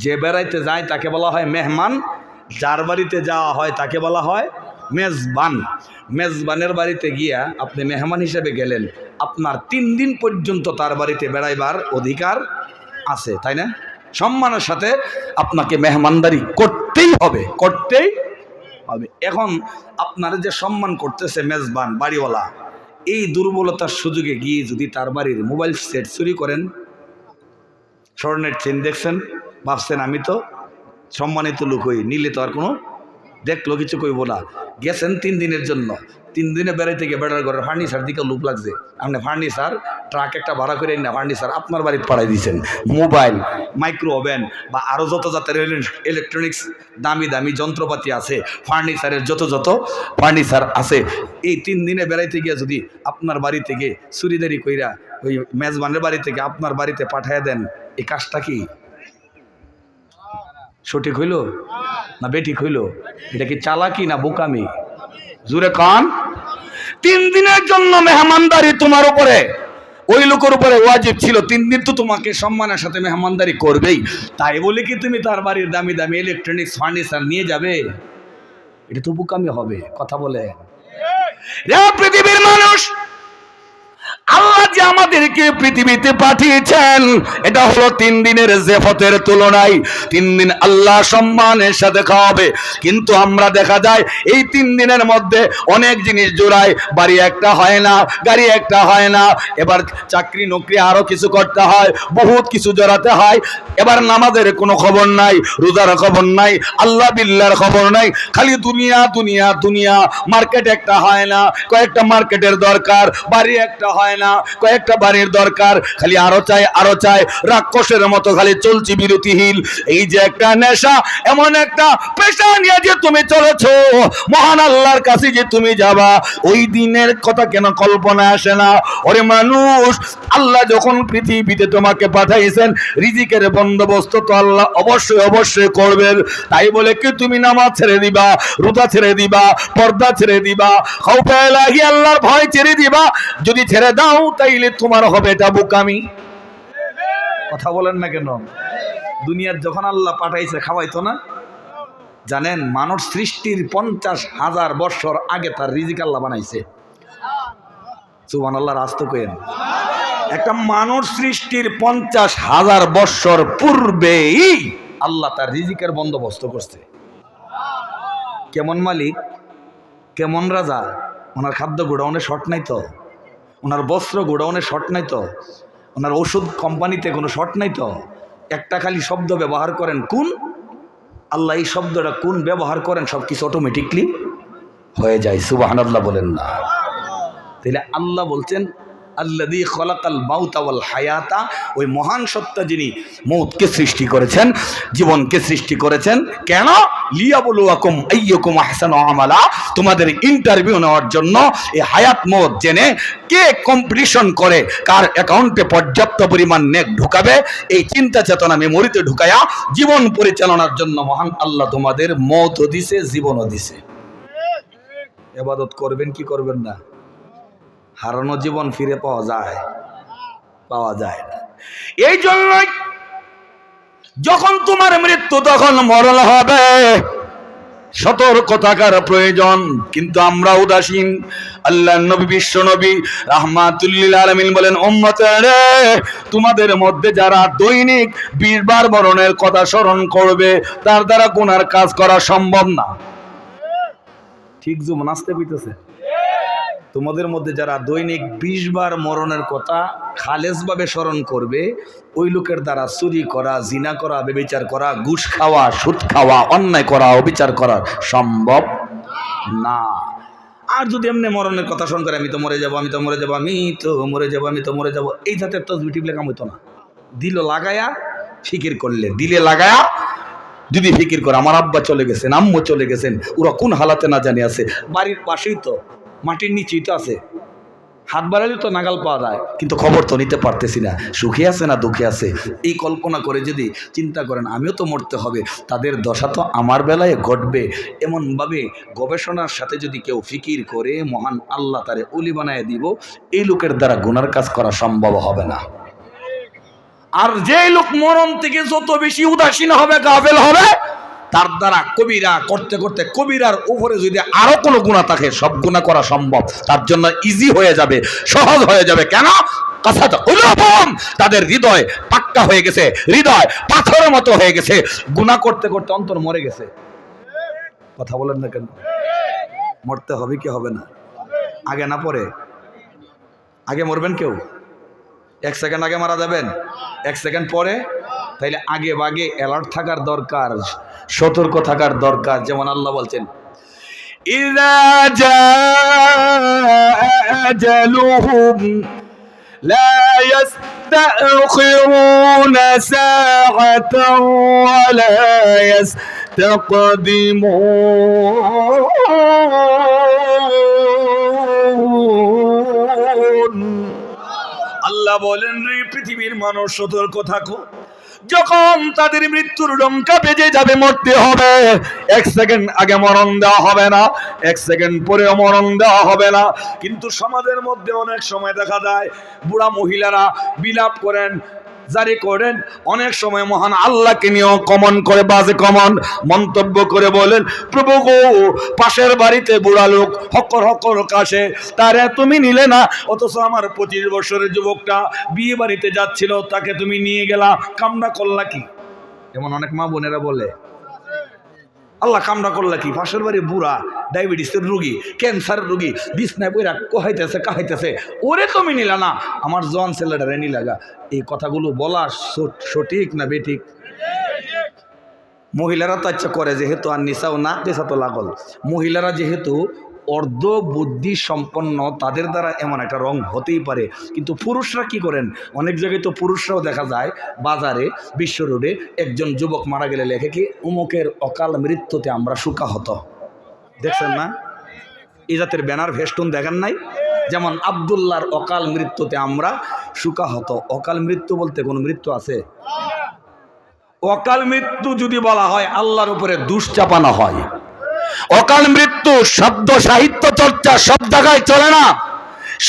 যে বেড়াইতে যায় তাকে বলা হয় মেহমান, যার বাড়িতে যাওয়া হয় তাকে বলা হয় মেজবান। মেজবানের বাড়িতে গিয়া আপনি মেহমান হিসেবে গেলেন, আপনার 3 দিন পর্যন্ত তার বাড়িতে বেড়াইবার অধিকার আছে, তাই না? সম্মানের সাথে আপনাকে মেহমানদারি করতেই হবে, করতেই হবে। এখন আপনারা যে সম্মান করতেছে মেজবান বাড়িওয়ালা, এই দুর্বলতার সুযোগে গিয়ে যদি তার বাড়ির মোবাইল সেট চুরি করেন, স্বর্ণের চেন দেখছেন, ভাবছেন আমি তো সম্মানিত লোক হই, নিলে তো আর কোনো দেখলো কিছু কইব না। গেছেন 3 দিনের জন্য, 3 দিনে বেড়াইতে গিয়ে বেড়ার ঘরের ফার্নিচার দিকে লোক লাগছে, আপনি ফার্নিচার ট্রাক একটা ভাড়া করে না ফার্নিচার আপনার বাড়িতে পাঠাই দিয়েছেন। মোবাইল, মাইক্রো ওভেন বা আরও যত জাতের ইলেকট্রনিক্স দামি দামি যন্ত্রপাতি আছে, ফার্নিচারের যত ফার্নিচার আছে, এই 3 দিনে বেড়াইতে গিয়ে যদি আপনার বাড়ি থেকে চুরিদারি কইরা ওই মেজবানের বাড়ি থেকে আপনার বাড়িতে পাঠাইয়া দেন, এই কাজটা কি সঠিক হইল না বেঠিক হইল? এটা কি চালাকি না বোকামি? জুরে কান। 3 দিনের জন্য মেহমানদারি তোমার উপরে, ওই লোকের উপরে ওয়াজিব ছিল। 3 দিন তো তোমাকে সম্মানের সাথে মেহমানদারি করবেই, তাই বলে কি তুমি তার বাড়ির দামি দামি ইলেকট্রনিক্স ফার্নিচার নিয়ে যাবে? এটা তো বোকামি হবে। কথা বলে পৃথিবীর মানুষ, আল্লাহ যে আমাদেরকে পৃথিবীতে পাঠিয়েছেন, এটা হলো 3 দিনের জেফতের তুলনায় 3 দিন আল্লাহ সম্মানের সাথে খাওয়াবে। কিন্তু আমরা দেখা যায় এই 3 দিনের মধ্যে অনেক জিনিস জোড়ায়, বাড়ি একটা হয় না, গাড়ি একটা হয় না, এবার চাকরি নকরি আরো কিছু করতে হয়, বহুত কিছু জড়াতে হয়। এবার নামাজের কোনো খবর নাই, রোজার খবর নাই, আল্লাহ বিল্লাহর খবর নাই, খালি দুনিয়া দুনিয়া দুনিয়া। মার্কেট একটা হয় না, কয়েকটা মার্কেটের দরকার, বাড়ি একটা হয় না, কয়েকটা বাড়ির দরকার, খালি আরো চাই আরো চাই, রাক্ষসের মতো খালি চলছি বিরতিহীন। এই যে একটা নেশা, এমন একটা পেশা নিয়ে যে তুমি চলেছো, মহান আল্লাহর কাছে যে তুমি যাবা, ওই দিনের কথা কেন কল্পনা আসে না? ওরে মানুষ, আল্লাহ যখন পৃথিবীতে তোমাকে পাঠাইছেন, রিজিকের বন্দোবস্ত তো আল্লাহ অবশ্যই অবশ্যই করবেন। তাই বলে কি তুমি নামাজ ছেড়ে দিবা, রোজা ছেড়ে দিবা, পর্দা ছেড়ে দিবা, খাউফে ইলাহি আল্লাহর ভয় ছেড়ে দিবা? যদি ছেড়ে দাও তাইলে তোমার হবে এটা বোকামি। কথা বলেন না কেন? দুনিয়ার যখন আল্লাহ পাঠাইছে খাওয়াইতো না? জানেন, মানব সৃষ্টির 50,000 বছর আগে তার রিজিক আল্লাহ বানাইছে। সুবহানাল্লাহ, রাস্ত কইেন। একটা মানব সৃষ্টির 50,000 বছর পূর্বেই আল্লাহ তার রিজিকের বন্দোবস্ত করছে। কেমন মালিক, কেমন রাজা, ওনার খাদ্য গোডাউনে শর্ট নাই তো, ওনার বস্ত্র গোডাউনে শর্ট নাই তো, ওনার ওষুধ কোম্পানিতে কোনো শর্ট নাই তো। একটা খালি শব্দ ব্যবহার করেন কোন, আল্লাহ এই শব্দটা কোন ব্যবহার করেন, সব কিছু অটোমেটিকলি হয়ে যায়। সুবহানাল্লাহ বলেন না? তাহলে আল্লাহ বলছেন আল্লাযী খালাকাল মাউতা ওয়াল হায়াতা, ওই মহান সত্তা যিনি মৌতকে সৃষ্টি করেছেন, জীবনকে সৃষ্টি করেছেন। কেন? লিয়াবলুয়াকুম আইয়ুকুম আহসানু আমালা, তোমাদের ইন্টারভিউ নেওয়ার জন্য। এই হায়াত মৌত জেনে কে কম্পিটিশন করে, কার অ্যাকাউন্টে পর্যাপ্ত পরিমাণ নেক ঢুকাবে, এই চিন্তা চেতনা মেমোরিতে ঢুকায়া জীবন পরিচালনার জন্য মহান আল্লাহ তোমাদের মৌতও দিছে, জীবনও দিছে। ইবাদত করবেন কি করবেন না? হারানো জীবন ফিরে পাওয়া যায়? পাওয়া যায় না। এই জন্যই যখন তোমার মৃত্যু তখন মরণ হবে, সতর্ক থাকার প্রয়োজন। কিন্তু আমরা উদাসীন। আল্লাহর নবী বিশ্ব নবী রাহমাতুল লিল আলামিন বলেন, উম্মতেরে তোমাদের মধ্যে যারা দৈনিক 20 বার মরণের কথা স্মরণ করবে তার দ্বারা গুনার কাজ করা সম্ভব না। ঠিক যেমন আসতে হইতেছে, তোমাদের মধ্যে যারা দৈনিক 20 বার মরণের কথা খালেসভাবে স্মরণ করবে ওই লোকের দ্বারা চুরি করা, জিনা করা, ব্যভিচার করা, ঘুষ খাওয়া, সুদ খাওয়া, অন্যায় করা, অবিচার করা সম্ভব না। আর যদি এমনি মরণের কথা স্মরণ করে, আমি তো মরে যাবো, আমি তো মরে যাবো, আমি তো মরে যাবো, আমি তো মরে যাবো, এই জাতের তসবিহ টিপলে কাম হইতো না। দিল লাগায়া ফিকির করলে, দিলে লাগায়া যদি ফিকির করে, আমার আব্বা চলে গেছেন, আম্মু চলে গেছেন, ওরা কোন হালাতে না জানি আছে, বাড়ির পাশেই তো, মাটির নিচেই তো আছে, হাত বাড়ালে তো নাগাল পাওয়া যায়, কিন্তু খবর তো নিতে পারতেছি না, সুখে আছে না দুঃখে আছে। এই কল্পনা করে যদি চিন্তা করেন আমিও তো মরতে হবে, তাদের দশা তো আমার বেলায় ঘটবে, এমনভাবে গবেষণার সাথে যদি কেউ ফিকির করে মহান আল্লাহ তারে ওলি বানায় দিব, এই লোকের দ্বারা গুনার কাজ করা সম্ভব হবে না। আর যে লোক মরণ থেকে যত বেশি উদাসীন হবে, গাফেল হবে, তার দ্বারা কবিরা করতে করতে কবিরার উপরে যদি আরো কোনো গুনাহ থাকে সব গুনাহ করা সম্ভব, তার জন্য ইজি হয়ে যাবে, সহজ হয়ে যাবে। কেন? তাদের হৃদয় পাক্কা হয়ে গেছে, হৃদয় পাথরের মতো হয়ে গেছে, গুনাহ করতে করতে অন্তর মরে গেছে। কথা বলেন না কেন? মরতে হবে কি হবে না? আগে না পরে? আগে মরবেন কেউ? 1 সেকেন্ড আগে মারা যাবেন, 1 সেকেন্ড পরে? তাইলে আগে ভাগে অ্যালার্ট থাকার দরকার, সতর্ক থাকার দরকার। যেমন আল্লাহ বলছেন, ইযা জাআ আজালুহুম লা ইস্তাখিরুনা সাআতান ওয়া লা ইস্তাকদিমুন। আল্লাহ বলেন, রে পৃথিবীর মানুষ সতর্ক থাকো, যখন তাদের মৃত্যুর ডঙ্কা বেজে যাবে, মরতে হবে, 1 সেকেন্ড আগে মরণ দেওয়া হবে না, 1 সেকেন্ড পরেও মরণ দেওয়া হবে না। কিন্তু সমাজের মধ্যে অনেক সময় দেখা যায় বুড়া মহিলারা বিলাপ করেন, জারি করেন, অনেক সময় মহান আল্লাহকে নিয়েও কমন করে, বাজে কমন মন্তব্য করে বলেন, প্রভু গো, পাশের বাড়িতে বুড়া লোক হকর হকর কাশে, তারে তুমি নিলে না, অথচ আমার 25 বছরের যুবকটা বিয়ে বাড়িতে যাচ্ছিল, তাকে তুমি নিয়ে গেলা, কামনা করলা কি? এমন অনেক মা বোনেরা বলে, আল্লাহ কামনা করলা কি? পাশের বাড়ি বুড়া, ডায়াবেটিসের রুগী, ক্যান্সার রুগী, বিছনায় বইরা কোহাইতেছে কাহাইতেছে, ওরে তুমি নিলা না, আমার জোয়ান ছেলেটারে নিলাগা। এই কথাগুলো বলা সঠিক না বেঠিক? মহিলারা তো আচ্ছা করে, যেহেতু আর নিসাও না নিসা তো লাগল, মহিলারা যেহেতু অর্ধ বুদ্ধি সম্পন্ন, তাদের দ্বারা এমন একটা রং হতেই পারে। কিন্তু পুরুষরা কি করেন? অনেক জায়গায় তো পুরুষরাও দেখা যায় বাজারে, বিশ্ব রোডে একজন যুবক মারা গেলে লেখে কি, উমুকের অকাল মৃত্যুতে আমরা শোকাহত। দেখছেন না? এই জাতের ব্যানার ভেস্টুন দেখেন নাই? যেমন আব্দুল্লাহর অকাল মৃত্যুতে আমরা শোকাহত। অকাল মৃত্যু বলতে কোন মৃত্যু আছে? অকাল মৃত্যু যদি বলা হয় আল্লাহর উপরে দুষ চাপানো হয়। অকাল মৃত্যু শব্দ সাহিত্য চর্চা সব জায়গায় চলে না,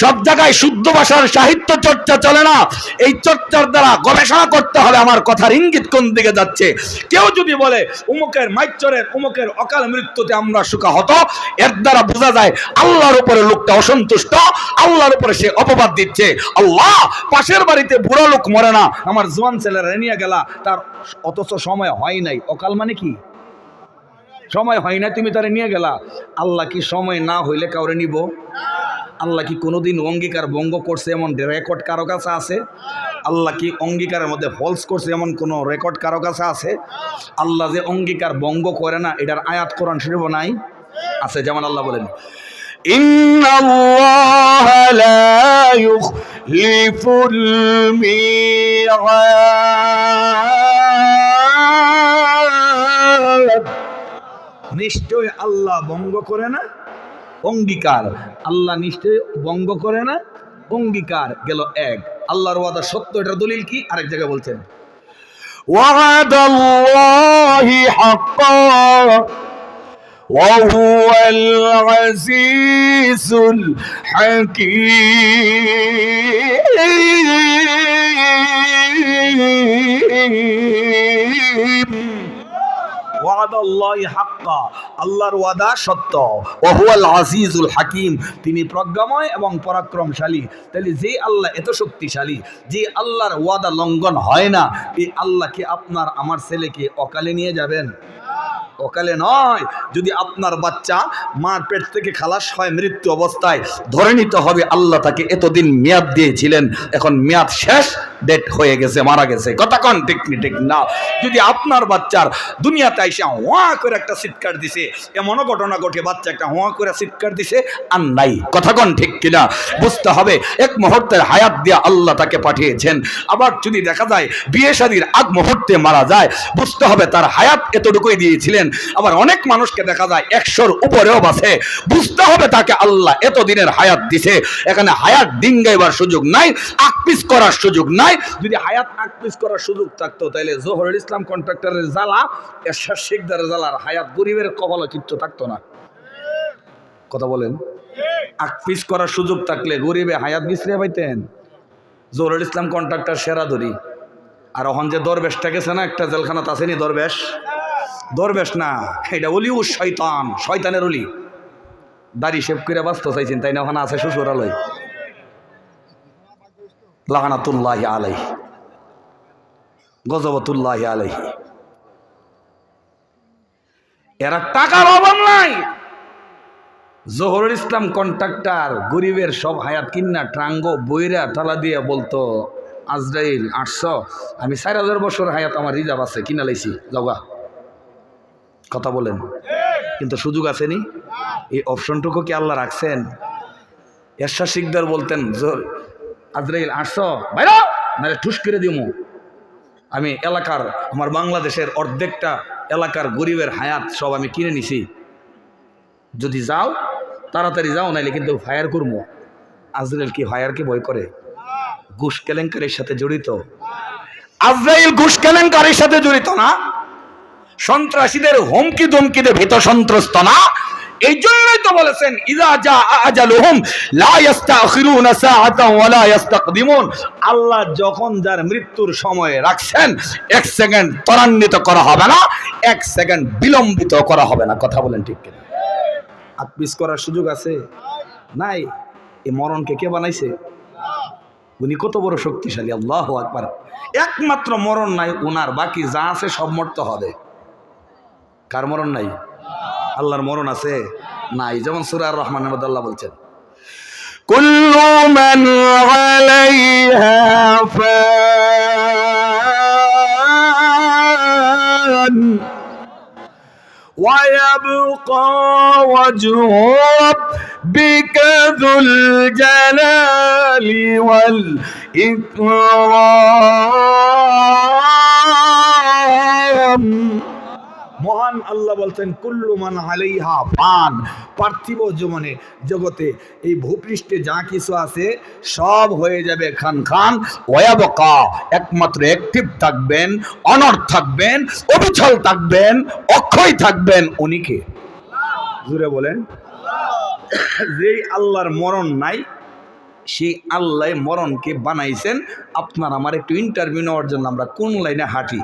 সব জায়গায় শুদ্ধ ভাষার সাহিত্য চর্চা চলে না। এই চর্চার দ্বারা গবেষণা করতে হবে আমার কথার ইঙ্গিত কোন দিকে যাচ্ছে। কেউ যদি বলে উমুকের মাইচরের উমুকের অকাল মৃত্যুতে আমরা শোকাহত, এর দ্বারা বোঝা যায় আল্লাহর উপরে লোকটা অসন্তুষ্ট, আল্লাহর উপরে সে অপবাদ দিচ্ছে। আল্লাহ পাশের বাড়িতে বুড়ো লোক মরে না, আমার জোয়ান ছেলেরা নিয়ে গেলা, তার অথচ সময় হয় নাই। অকাল মানে কি? সময় হয় না, তুমি তারে নিয়ে গেলা। আল্লাহ কি সময় না হইলে কাউরে নিব? আল্লাহ কি কোনোদিন অঙ্গীকার ভঙ্গ করছে এমন রেকর্ড কারো কাছে আছে? আল্লাহ কি অঙ্গীকারের মধ্যে ফলস করছে এমন কোন রেকর্ড কারো কাছে আছে? আল্লাহ যে অঙ্গীকার ভঙ্গ করে না, এটার আয়াত কোরআন শরীফ নাই? আছে। যেমন আল্লাহ বলেন, ইন্নাল্লাহা লা ইউখলিফুল মিআদ। নিশ্চয় আল্লাহ ভঙ্গ করে না অঙ্গীকার, আল্লাহ নিশ্চয় ভঙ্গ করে না অঙ্গীকার। গেল এক। আল্লাহর ওয়াদা সত্য, এটার দলিল কি? আরেক জায়গায় বলছেন, ওয়াদাল্লাহি হাক্কা وهو العزيز الحكيم وعد الله حقا আল্লাহর ওয়াদা সত্য ওহুয়াল আজিজুল হাকিম তিনি প্রজ্ঞাময় এবং পরাক্রমশালী তাহলে যে আল্লাহ এত শক্তিশালী যে আল্লাহর ওয়াদা লঙ্ঘন হয় না এই আল্লাহকে আপনার আমার ছেলেকে অকালে নিয়ে যাবেন অকালে নয় যদি আপনার বাচ্চা মার পেট থেকে খালাস হয় মৃত্যু অবস্থায় ধরে নিতে হবে আল্লাহ তাকে এতদিন মেয়াদ দিয়েছিলেন এখন মেয়াদ শেষ ডেট হয়ে গেছে মারা গেছে কথা কোন ঠিক না যদি আপনার বাচ্চার দুনিয়াতে আইসা হোয়া করে একটা চিৎকার দিছে এমনও ঘটনা ঘটে বাচ্চা একটা হোয়া করে চিৎকার দিছে আর নাই কথা কোন ঠিক কিনা বুঝতে হবে এক মুহূর্তের হায়াত দিয়ে আল্লাহ তাকে পাঠিয়েছেন আবার যদি দেখা যায় বিয়ে শাদীর আগ মুহূর্তে মারা যায় বুঝতে হবে তার হায়াত এতটুকুই দিয়েছিলেন আবার অনেক মানুষকে দেখা যায় 100-র উপরেও বাঁচে বুঝতে হবে তাকে আল্লাহ এতদিনের হায়াত দিছে এখানে হায়াত ডিঙ্গাইবার সুযোগ নাই আকপিস করার সুযোগ নাই যদি হায়াত আকপিস করার সুযোগ থাকতো তাহলে জোহরুল ইসলাম কন্ট্রাক্টরের জ্বালা এরশাদ শিকদারের জ্বালার হায়াত গরিবের কপালে কিচ্ছু থাকতো না কথা বলেন আকপিস করার সুযোগ থাকলে গরিবে হায়াত বিছড়ে পাইতেন জোহরুল ইসলাম কন্ট্রাক্টর সেরা ধরি আর এখন যে দরবেশটা গেছে না একটা জেলখানাত আসেনি দরবেশ না এটা অলি ও শয়তানের অলি দাড়ি শেভ করে বাঁচতে চাইছেন তাই না ওখানে আছে শ্বশুরালয় লাগানাতুল্লাহি আলাইহি গজবতুল্লাহি আলাইহি এরা টাকার অভাব নাই জোহরুল ইসলাম কন্ট্রাক্টর গরিবের সব হায়াত কিন্না ট্রাঙ্গো বইরা তালা দিয়ে বলতো আজরাইল 800 আমি 4000 বছর হায়াত আমার রিজার্ভ আছে কিনা লাইছি যাওগা কথা বলেন কিন্তু সুযোগ আসেনি এই অপশনটুকু কি আল্লাহ রাখছেন এরশাদ শিকদার বলতেন আজরাইল 800 বাইরে নারে ঠুস করে দিমু আমি এলাকার আমার বাংলাদেশের অর্ধেকটা এলাকার গরিবের হায়াত সব আমি কিনে নিছি যদি যাও তাড়াতাড়ি যাও নাইলে কিন্তু ফায়ার করবো আজরাইল কি ফায়ারকে ভয় করে ঘুষ কেলেঙ্কারির সাথে জড়িত আজরাইল ঘুষ কেলেঙ্কারির সাথে জড়িত না সন্ত্রাসীদের হুমকি ধমকিতে ভীত সন্ত্রস্ত না এই জন্যই তো বলেছেন ইযা জা আজালুহুম লা ইস্তাখিরুনা সাআতান ওয়া লা ইস্তাকদিমুন আল্লাহ যখন যার মৃত্যুর সময় রাখছেন 1 সেকেন্ড ত্বরান্বিত করা হবে না 1 সেকেন্ড বিলম্বিত করা হবে না কথা বলেন ঠিক কিনা আকপিস করার সুযোগ আছে নাই এই মরণকে কে বানাইছে উনি কত বড় শক্তিশালী আল্লাহু আকবার একমাত্র মরণ নাই ওনার বাকি যা আছে সব মরতে হবে কার মরণ নাই আল্লাহর মরণ আছে নাই যেমন সূরা আর রহমানের মধ্যে আল্লাহ বলছেন কুল্লু মান আলাইহা ফান ওয়া ইয়াবকা ওয়াজহু রাব্বিকা যুল জালালি ওয়াল ইকরাম মহান আল্লাহ বলতেন কুল্লু মান আলাইহা ফান পার্থিব জগতে এই ভূপৃষ্ঠে যা কিছু আছে সব হয়ে যাবে খান খান ওয়াবকা একমাত্র অ্যাক্টিভ থাকবেন অনর থাকবেন অবিচল থাকবেন অক্ষয় থাকবেন উনি কে জোরে বলেন যেই আল্লাহর মরণ নাই সেই আল্লাহ মরণকে বানাইছেন আপনার আমার একটু ইন্টারভিউ নেওয়ার জন্য আমরা কোন লাইনে হাঁটি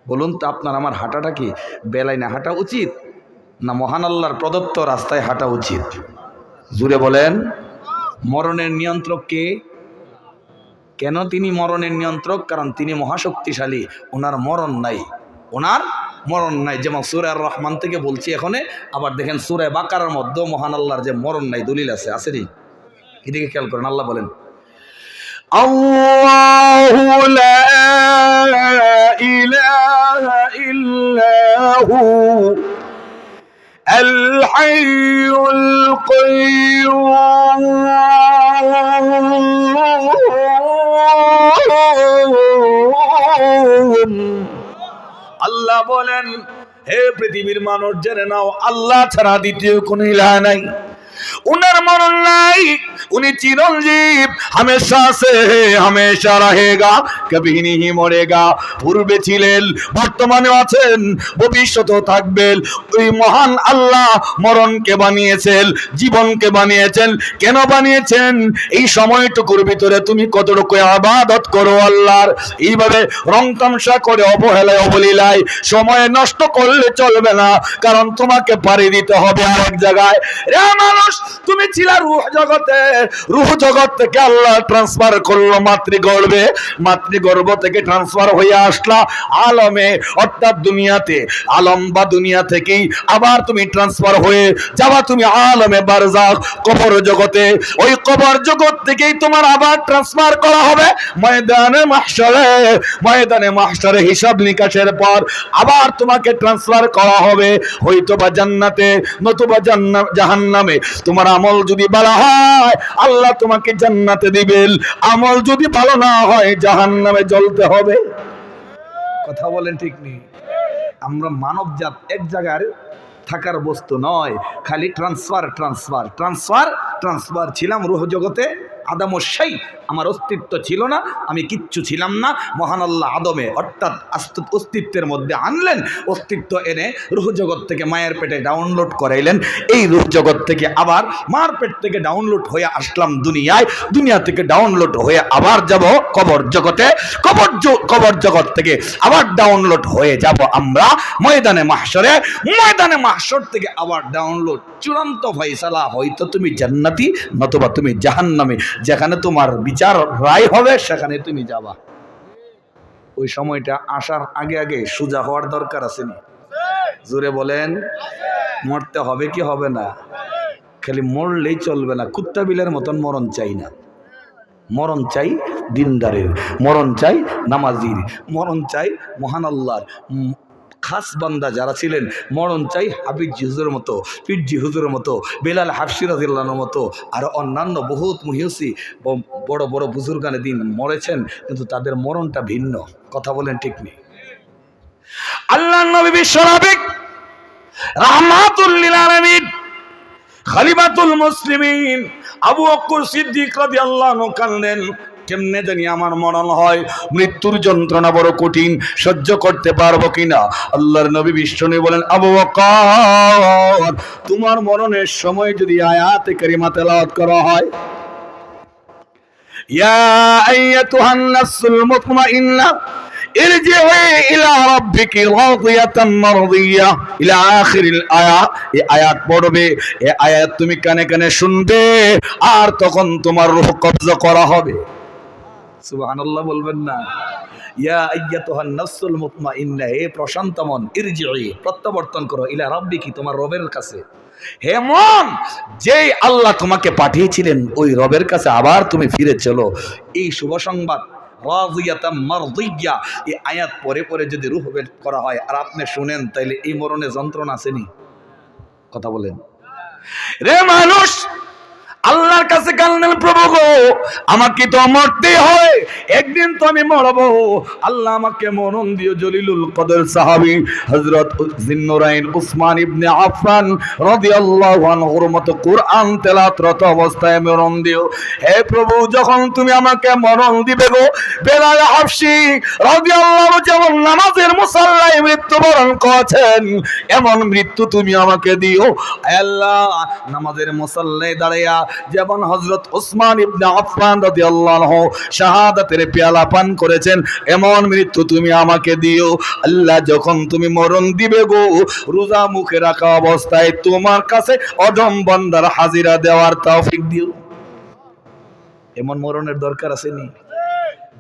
বলুন তো আপনার আমার হাঁটাটা কি বেলাইনে হাঁটা উচিত না মহান আল্লাহর প্রদত্ত রাস্তায় হাঁটা উচিত জুড়ে বলেন মরণের নিয়ন্ত্রক কে কেন তিনি মরণের নিয়ন্ত্রক কারণ তিনি মহাশক্তিশালী ওনার মরণ নাই যেমন সূরা আর রহমান থেকে বলছি এখানে আবার দেখেন সূরা বাকারার মধ্যে মহান আল্লাহর যে মরণ নাই দলিল আছে আসেনি এদিকে খেয়াল করেন আল্লাহ বলেন আল্লাহু লা ইলাহা ইল্লাহু আল হাইয়ুল কাইয়্যুম আল্লাহ বলেন হে পৃথিবীর মানুষ জেনে নাও আল্লাহ ছাড়া দ্বিতীয় কোনো ইলাহ নাই উনার মরণ নাই, উনি চিরঞ্জীব, হামেশা সে হামেশা রহেগা, কবি नहीं মরেগা। পূর্বে ছিলেন, বর্তমানে আছেন, ভবিষ্যতেও থাকবেন। ওই মহান আল্লাহ মরণকে বানিয়েছেন, জীবনকে বানিয়েছেন। কেন বানিয়েছেন? এই সময়টুকুর ভিতরে তুমি কতটুকু ইবাদত করো আল্লাহর। এইভাবে রং তামসা করে অবহেলায় অবলীলায় সময় নষ্ট করলে চলবে না, কারণ তোমাকে পাড়ি দিতে হবে আরেক জায়গায়। রে মানুষ, তুমি ছিলা রূহ জগতে, রূহ জগৎ থেকে আল্লাহ ট্রান্সফার করলো মাতৃগর্ভে, মাতৃগর্ভ থেকে ট্রান্সফার হয়ে আসলা আলমে, অর্থাৎ দুনিয়াতে। আলম বা দুনিয়া থেকেই আবার তুমি ট্রান্সফার হয়ে যাবা তুমি আলমে বারজাখ, কবর জগতে। ওই কবর জগৎ থেকেই তোমার আবার ট্রান্সফার করা হবে ময়দানে মাহশরে। ময়দানে মাহশরে হিসাব নিকাশের পর আবার তোমাকে ট্রান্সফার করা হবে হয়তো বা জান্নাতে, নতুবা জাহান্নামে। তোমার আমল যদি ভালো হয় আল্লাহ তোমাকে জান্নাতে দিবেন, আমল যদি ভালো না হয় জাহান্নামে জ্বলতে হবে। কথা বলেন ঠিক নেই? আমরা মানব জাত এক জায়গার থাকার বস্তু নয়, খালি ট্রান্সফার ট্রান্সফার ট্রান্সফার ট্রান্সফার। ছিলাম রূহ জগতে, আদম ও সেই, আমার অস্তিত্ব ছিল না, আমি কিচ্ছু ছিলাম না। মহান আল্লাহ আদমে অর্থাৎ অস্তিত্বের মধ্যে আনলেন, অস্তিত্ব এনে রূহ জগৎ থেকে মায়ের পেটে ডাউনলোড করাইলেন। এই রূহ জগৎ থেকে আবার মার পেট থেকে ডাউনলোড হয়ে আসলাম দুনিয়ায়, দুনিয়া থেকে ডাউনলোড হয়ে আবার যাব কবর জগতে, কবর জগৎ থেকে আবার ডাউনলোড হয়ে যাব আমরা ময়দানে মাহশরে, ময়দানে মাহশর থেকে আবার ডাউনলোড। চূড়ান্ত ফয়সালা, হয়তো তুমি জান্নাতি নতুবা তুমি জাহান্নামী। যেখানে তোমার বিচার রায় হবে সেখানে তুমি যাবা। ওই সময়টা আসার আগে আগে সোজা হওয়ার দরকার আছে নি? জোরে বলেন। মরতে হবে কি হবে না? খালি মরলেই চলবে না, কুত্তা বিলের মতন মরণ চাই না। মরণ চাই দিনদারের, মরণ চাই নামাজির, মরণ চাই মহান আল্লাহর খাস বান্দা যারা ছিলেন। মরণ চাই হাবিবজি হুজুরের মতো, পীরজি হুজুরের মতো, বেলাল হাফসি রাদিয়াল্লাহুর মতো, আর অন্যান্য বহুত মুহিউসি বড় বড় বুজুর্গানে দিন মরেছেন, কিন্তু তাদের মরণটা ভিন্ন। কথা বলেন ঠিক নেই? আল্লাহর নবী বিশ্বনবী রাহমাতুল লিল আলামিন, খলিফাতুল মুসলিমিন আবু বকর সিদ্দিক রাদিয়াল্লাহু আনহু কাঁদলেন, কেমনে জানি আমার মরণ হয়, মৃত্যুর যন্ত্রণা বড় কঠিন, সহ্য করতে পারবো কিনা। আল্লাহর নবী বিশ্বনবী বলেন, আবু বকর, তোমার মরণের সময় যদি আয়াতে কারিমা তেলাওয়াত করা হয়, ইয়া আইয়াতুহান নাফসুল মুতমাইন্নাহ ইরজিই ইলা রাব্বিকি রাদিয়াতাম মারদিয়া ইলা আখিরিল আয়াত। এই আয়াত পড়বে, এই আয়াত তুমি কানে কানে শুনবে, আর তখন তোমার রূহ কবজা করা হবে। সুবহানাল্লাহ বলবেন না? ইয়া আইয়াতুহান নাফসুল মুতমাইন্নাহ, হে প্রশান্ত মন, ইরজিই, প্রত্যাবর্তন করো, ইলা রাব্বিকি, তোমার রবের কাছে। হে মন, যেই আল্লাহ তোমাকে পাঠিয়েছিলেন ওই রবের কাছে আবার তুমি ফিরে চলো। এই শুভ সংবাদ রাদিয়াতাম মারদিয়া, এই আয়াত পরে পরে যদি রূহ বের করা হয় আর আপনি শুনেন, তাইলে এই মরণে যন্ত্রণা আসেনি? কথা বলেন। রে মানুষ, আল্লাহর কাছে কান্দেন, প্রভু গো, আমাকে তো মরতে হয়, একদিন তো আমি মরবো, আল্লাহ আমাকে মরণ দিও। জলিলুল কদর সাহাবী হযরত জিন্নুরাইন উসমান ইবনে আফফান রাদিয়াল্লাহু আনহুর মতো কুরআন তেলাওয়াতরত অবস্থায় মরণ দিও। হে প্রভু, যখন তুমি আমাকে মরণ দিবে গো, বেলাল হাফসি রাদিয়াল্লাহু যেমন নামাজের মুসাল্লায় মৃত্যুবরণ করেছেন, এমন মৃত্যু তুমি আমাকে দিও। আল্লাহ, নামাজের মুসাল্লায় দাঁড়ায়া যেমন হযরত উসমান ইবনে আফফান রাদিয়াল্লাহু আনহু শাহাদাতের পেয়ালা পান করেছেন, এমন মৃত্যু তুমি আমাকে দিও। আল্লাহ, যখন তুমি মরণ দিবে গো, রোজা মুখে রাখা অবস্থায় তোমার কাছে অদম বান্দার হাজিরা দেওয়ার তৌফিক দিও। এমন মরণের দরকার আছে নি?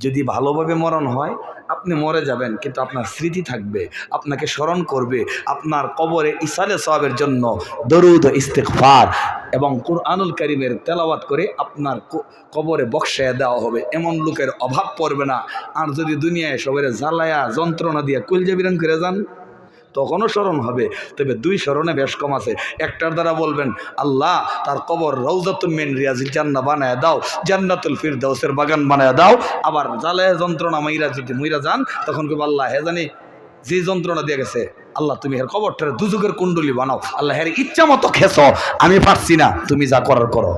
যদি ভালোভাবে মরণ হয়, আপনি মরে যাবেন কিন্তু আপনার স্মৃতি থাকবে, আপনাকে স্মরণ করবে, আপনার কবরে ইসালে সওয়াবের জন্য দরুদ ও ইস্তিগফার এবং কুরআনুল কারীমের তেলাওয়াত করে আপনার কবরে বক্সায় দেওয়া হবে। এমন লোকের অভাব পড়বে না। আর যদি দুনিয়ায় সবারে জ্বালায়া যন্ত্রণা দিয়ে কলজা বিরান করে যান, তখনও স্মরণ হবে, তবে দুই স্মরণে বেশ কম আছে। একটার দ্বারা বলবেন, আল্লাহ তার কবর রওজাতুম মিন রিয়াজিল জান্নাহ বানায় দাও, জান্নাতুল ফিরদাউসের বাগান বানায় দাও। আবার জ্বালায় যন্ত্রণা মাইরা যদি মইরা যান, তখন কইব, আল্লাহ হে জানি যে যন্ত্রণা দিয়ে গেছে, আল্লাহ তুমি এর কবরটারে দুজুগের কুণ্ডলি বানাও, আল্লাহ এর ইচ্ছা মতো খেছো, আমি পারছি না, তুমি যা করার করো।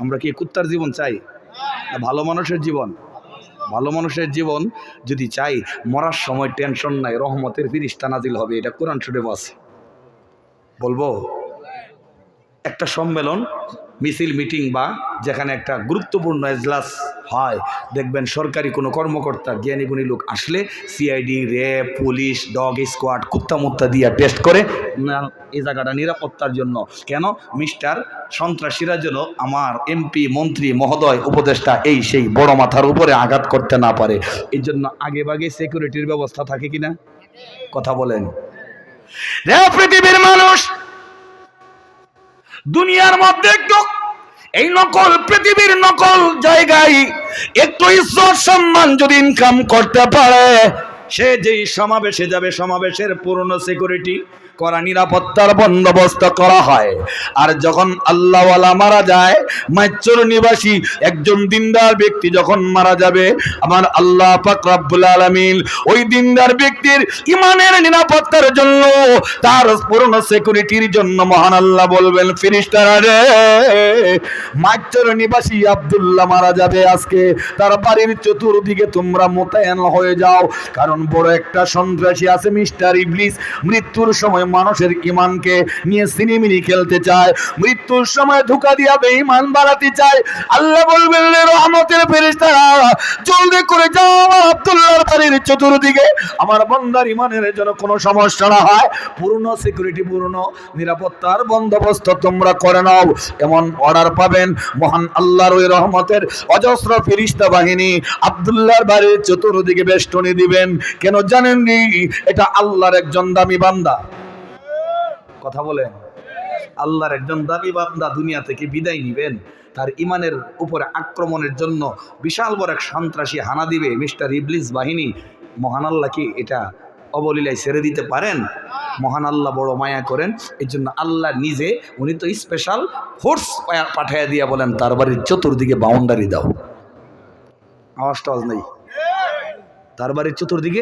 আমরা কি কুত্তার জীবন চাই? ভালো মানুষের জীবন? ভালো মানুষের জীবন যদি চাই, মরার সময় টেনশন নাই, রহমতের ফিরিস্তা নাজিল হবে, এটা কোরআন শরীফে আছে। বলবো একটা সম্মেলন, মিছিল, মিটিং বা যেখানে একটা গুরুত্বপূর্ণ এজলাস হয়, দেখবেন সরকারি কোনো কর্মকর্তা জ্ঞানী গুণী লোক আসলে CID, RAB, police, dog squad, কুত্তা মুত্তা দিয়া টেস্ট করে না এই জায়গাটা নিরাপত্তার জন্য। কেন? মিস্টার সন্ত্রাসীরা যেন আমার এমপি, মন্ত্রী মহোদয়, উপদেষ্টা, এই সেই বড় মাথার উপরে আঘাত করতে না পারে, এই জন্য আগে ভাগে সিকিউরিটির ব্যবস্থা থাকে কিনা? কথা বলেন। রে পৃথিবীর মানুষ, দুনিয়ার মধ্যে একটু এই নকল পৃথিবীর নকল জায়গায় একটু ইজ্জত সম্মান যদি ইনকাম করতে পারে, সে যেই সমাবেশে যাবে, সমাবেশের পূর্ণ সিকিউরিটি করা, নিরাপত্তার বন্দোবস্ত করা হয়। আর যখন আল্লাহওয়ালা মারা যায়, মাইচর নিবাসী একজন দিনদার ব্যক্তি যখন মারা যাবে, আমার আল্লাহ পাক রব্বুল আলামিন ওই দিনদার ব্যক্তির ইমানের নিরাপত্তার জন্য, তার পূর্ণ সিকিউরিটির জন্য মহান আল্লাহ বলবেন, ফেরেশতারা রে, মাইচর নিবাসী আব্দুল্লাহ মারা যাবে আজকে, তার বাড়ির চতুর্দিকে তোমরা মোতায়েন হয়ে যাও, কারণ বড় একটা সন্ত্রাসী আছে মিস্টার ইবলিস, মৃত্যুর সময় মানুষের ইমানকে নিয়ে সিনেমিনি খেলতে চায়, মৃত্যুর সময় ধোঁকা দিয়া বেঈমান বাড়াতে চায়। আল্লাহ বলবেন, রহমতের ফেরেশতারা জলদি করে যাও আমার আব্দুল্লাহর বাড়ির চতুর্দিকে, আমার বান্দার ইমানের যেন কোনো সমস্যা না হয়, পূর্ণ সিকিউরিটি, পূর্ণ নিরাপত্তার বন্দোবস্ত তোমরা করে নাও। এমন অর্ডার পাবেন, মহান আল্লাহর ওই রহমতের অজস্র ফেরেশতা বাহিনী আব্দুল্লাহর বাড়ির চতুর্দিকে বেষ্টনী দিবেন। কেন জানেন নি? এটা আল্লাহর একজন দামি বান্দা। কথা বলেন। আল্লাহর একজন দামি বান্দা দুনিয়া থেকে বিদায় নিবেন, তার ইমানের উপরে আক্রমণের জন্য বিশাল বড় এক সন্ত্রাসী হানা দিবে মিস্টার ইবলিস বাহিনী। মহান আল্লাহ কি এটা অবলীলায় ছেড়ে দিতে পারেন? মহান আল্লাহ বড় মায়া করেন, এই জন্য আল্লাহ নিজে, উনি তো স্পেশাল ফোর্স পাঠাইয়া দিয়া বলেন, তার বাড়ির চতুর্দিকে বাউন্ডারি দাও। আওয়াজ টাওয়াজ নেই, তার বাড়ির চতুর্দিকে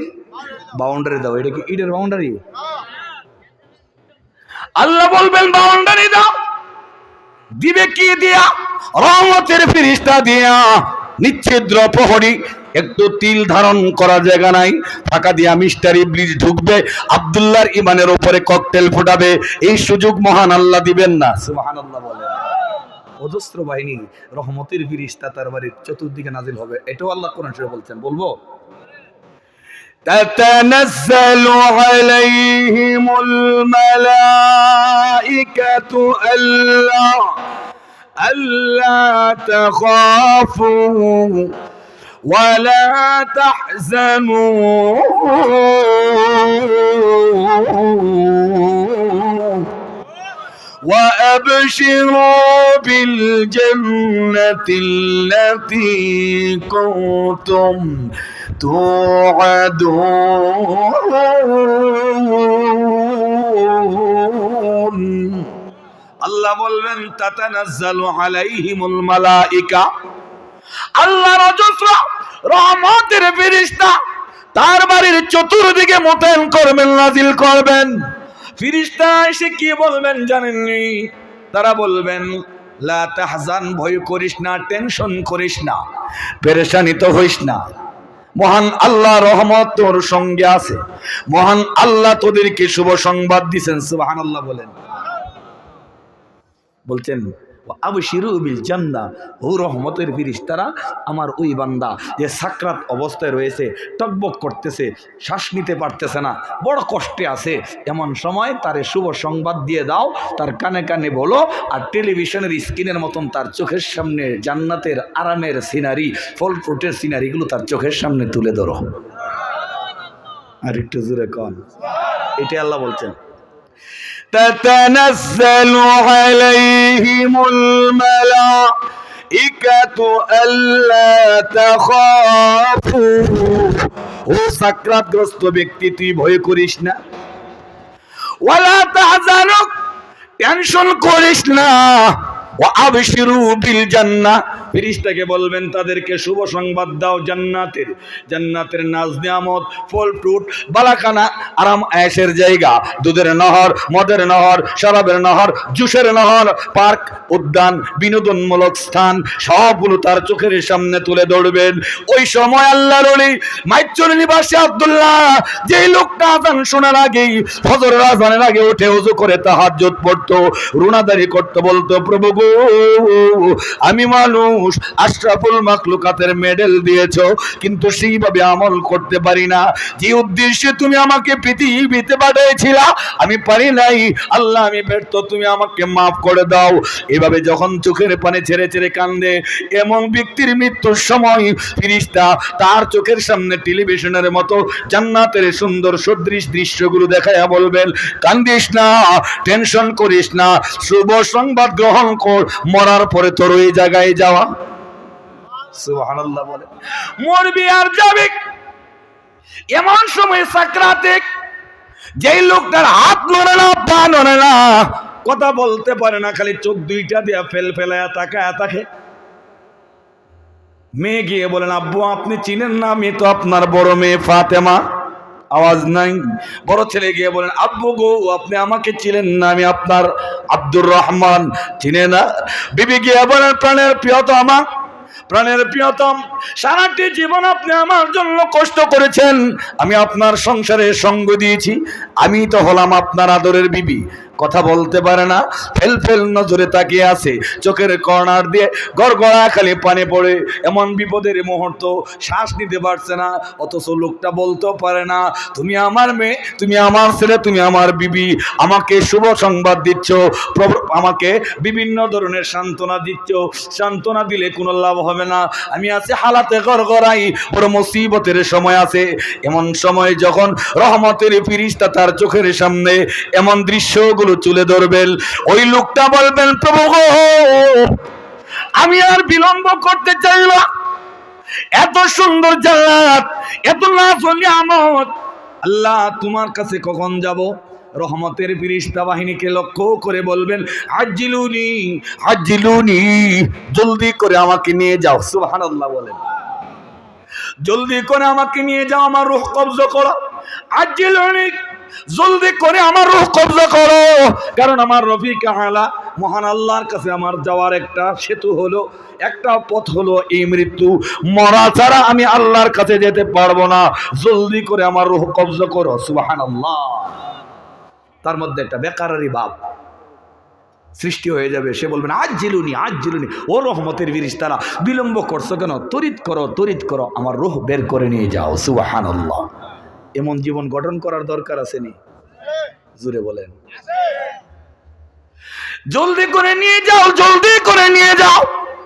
বাউন্ডারি দাও। এটা কি ইটের বাউন্ডারি? আল্লাহ বলবেন বাউন্ডারি দাও। দিবে কি দিয়া? রহমতের ফেরেশতা দিয়া, নিচ্ছিদ্র প্রহরী, একটু তিল ধারণ করা জায়গা নাই, ফাঁকা দিয়া মিস্টার ইবলিস ঢুকবে, আব্দুল্লাহর ইমানের উপরে ককটেল ফোটাবে। এই সুযোগ মহান আল্লাহ দিবেন না। সুবহানাল্লাহ বলেন। অজস্র বাহিনী রহমতের ফেরেশতা তার বাড়ির চতুর্দিকে নাজিল হবে, এটাও আল্লাহ কোরআন শরীফে বলছেন। বলবো تتنزل عليهم الملائكة ألا تخافوا ولا تحزنوا وأبشروا بالجنة التي كنتم توعدون। আল্লাহ বলবেন, তাতানাজ্জালু আলাইহিমুল মালাইকা, আল্লাহর অজস্র রহমতের ফেরেশতা তার বাড়ির চতুর্দিকে মোতায়েন করবেন, নাজিল করবেন। ফেরেশতা এসে কি বলবেন জানেননি? তারা বলবেন, লা তাহজান, ভয় করিস না, টেনশন করিস না, পেরেশানিত হইস না, মহান আল্লাহ রহমত তোর সঙ্গে আছে, মহান আল্লাহ তোদেরকে শুভ সংবাদ দিয়েছেন। সুবহানাল্লাহ বলেন। বলছেন, আবশিরু বিল জান্নাহ, ও রহমতের ফেরেশতারা আমার ওই বান্দা যে সাকরাত অবস্থায় রয়েছে, টকবক করতেছে, শ্বাস নিতে পারতেছে না, বড় কষ্টে আছে, এমন সময় তারে শুভ সংবাদ দিয়ে দাও, তার কানে কানে বলো, আর টেলিভিশনের স্ক্রিনের মতন তার চোখের সামনে জান্নাতের আরামের সিনারি, ফল ফ্রুটের সিনারিগুলো তার চোখের সামনে তুলে ধরো। আর একটু জোরে কন। এটাই আল্লাহ বলছেন, تتنزل عليهم الملائكة ألا تخافوا, ও সাকরাতগ্রস্ত ব্যক্তি তুই ভয় করিস না, ওয়ালা তাহজানু, টেনশন করিস না, ওয়া আবশিরু বিল জান্নাহ, ফেরেশতাকে বলবেন তাদেরকে শুভ সংবাদ দাও জান্নাতের। জান্নাতের নাজ নিয়ামত, ফল ফ্রুট, বালাখানা, আরাম আয়েশের জায়গা, দুধের নহর, মদের নহর, শরাবের নহর, জুসের নহর, পার্ক, উদ্যান, বিনোদনমূলক স্থান সবগুলো তার চোখের সামনে তুলে ধরবেন। ওই সময় আল্লাহর ওলি মাইচর নিবাসী আব্দুল্লাহ, যেই লোকটা আযান শোনার আগেই, ফজরের আযানের আগে উঠে ওযু করে তাহাজ্জুদ পড়তো, রুনাদারি করতে বলতো, প্রভু গো আমি মানুষ, আশরাফুল মাখলুকাতের মেডেল দিয়েছো, কিন্তু সেইভাবে আমল করতে পারি না। যে উদ্দেশ্যে তুমি আমাকে পৃথিবীতে পাঠিয়েছিলা আমি পারি নাই, আল্লাহ আমি ব্যর্থ, তুমি আমাকে মাফ করে দাও। এভাবে যখন চোখের পানি ছেড়ে ছেড়ে কান্দে, এমন ব্যক্তির মৃত্যুর সময় ফেরেশতা তার চোখের সামনে টেলিভিশনের মতো জান্নাতের সুন্দর সদৃশ দৃশ্যগুলো দেখায়া বলবেন, কান্দিস না, টেনশন করিস না, শুভ সংবাদ গ্রহণ কর, মরার পরে তোর ওই জায়গায় যাওয়া। সুবহানাল্লাহ বলে, মরবি আর যাবি। এমন সময় সাকরাতে যেই লোকটার হাত নড়ে না, পা নড়ে না, কথা বলতে পারে না, খালি চোখ দুইটা দিয়া ফেলায়া তাকায়া থাকে, মেয়ে গিয়ে বলেন, আব্বু আপনি চিনেন না, আমি তো আপনার বড় মেয়ে ফাতেমা। আওয়াজ নাই। বড় ছেলে গিয়ে বলেন, আব্বু গো আপনি আমাকে চিনেন না, আমি আপনার আব্দুর রহমান। চিনে না? বিবি গিয়ে বলেন, প্রাণের প্রিয়তমা, প্রাণের প্রিয়তম, সারাটি জীবন আপনি আমার জন্য কষ্ট করেছেন, আমি আপনার সংসারে সঙ্গ দিয়েছি, আমি তো হলাম আপনার আদরের বিবি। কথা বলতে পারে না, ফেল ফেল নজরে তাকিয়ে আছে, চোখের কর্নার দিয়ে গড়গড়া খালি পানি পড়ে, এমন বিপদের মুহূর্ত, শ্বাস নিতে পারছে না, অথচ লোকটা বলতেও পারে না, তুমি আমার মেয়ে, তুমি আমার ছেলে, তুমি আমার বিবি, আমাকে শুভ সংবাদ দিচ্ছ, আমাকে বিভিন্ন ধরনের সান্ত্বনা দিচ্ছ, সান্ত্বনা দিলে কোনো লাভ হবে না, আমি আছি হালাতে গড়গড়াই, বড় মুসিবতের সময় আছে। এমন সময় যখন রহমতের ফেরেশতা তার চোখের সামনে এমন দৃশ্যগুলো তুলে ধরবেন, ওই লোকটা বলবেন, প্রভু গো আমি আর বিলম্ব করতে চাই না, এত সুন্দর জান্নাত, এত নাজ ও নিয়ামত, আল্লাহ তোমার কাছে কখন যাব? রহমতের ফেরেশতা বাহিনীকে লক্ষ্য করে বলবেন, আজিলুনি আজিলুনি, জলদি করে আমাকে নিয়ে যাও। সুবহানাল্লাহ বলেন, জলদি করে আমাকে নিয়ে যাও, আমার রূহ কবজা করো। আজিলুনি, জলদি করে আমার রূহ কবজা করো, কারণ আমার রফিক আলা মহান আল্লাহর কাছে আমার যাওয়ার একটা সেতু হলো, একটা পথ হলো এই মৃত্যু, মরা ছাড়া আমি আল্লাহর কাছে যেতে পারবো না, জলদি করে আমার রূহ কবজা করো। সুবহানাল্লাহ। তার মধ্যে একটা বেকারারি ভাব সৃষ্টি হয়ে যাবে, সে বলবেন, আজ জিলুনি আজ জিলুনি, ও রহমতের ফেরেশতারা বিলম্ব করছো কেন? তরিত করো তরিত করো, আমার রূহ বের করে নিয়ে যাও। সুবহানাল্লাহ। এমন জীবন গঠন করার দরকার আছে নি? জোরে বলেন, জলদি করে নিয়ে যাও, জলদি করে নিয়ে যাও।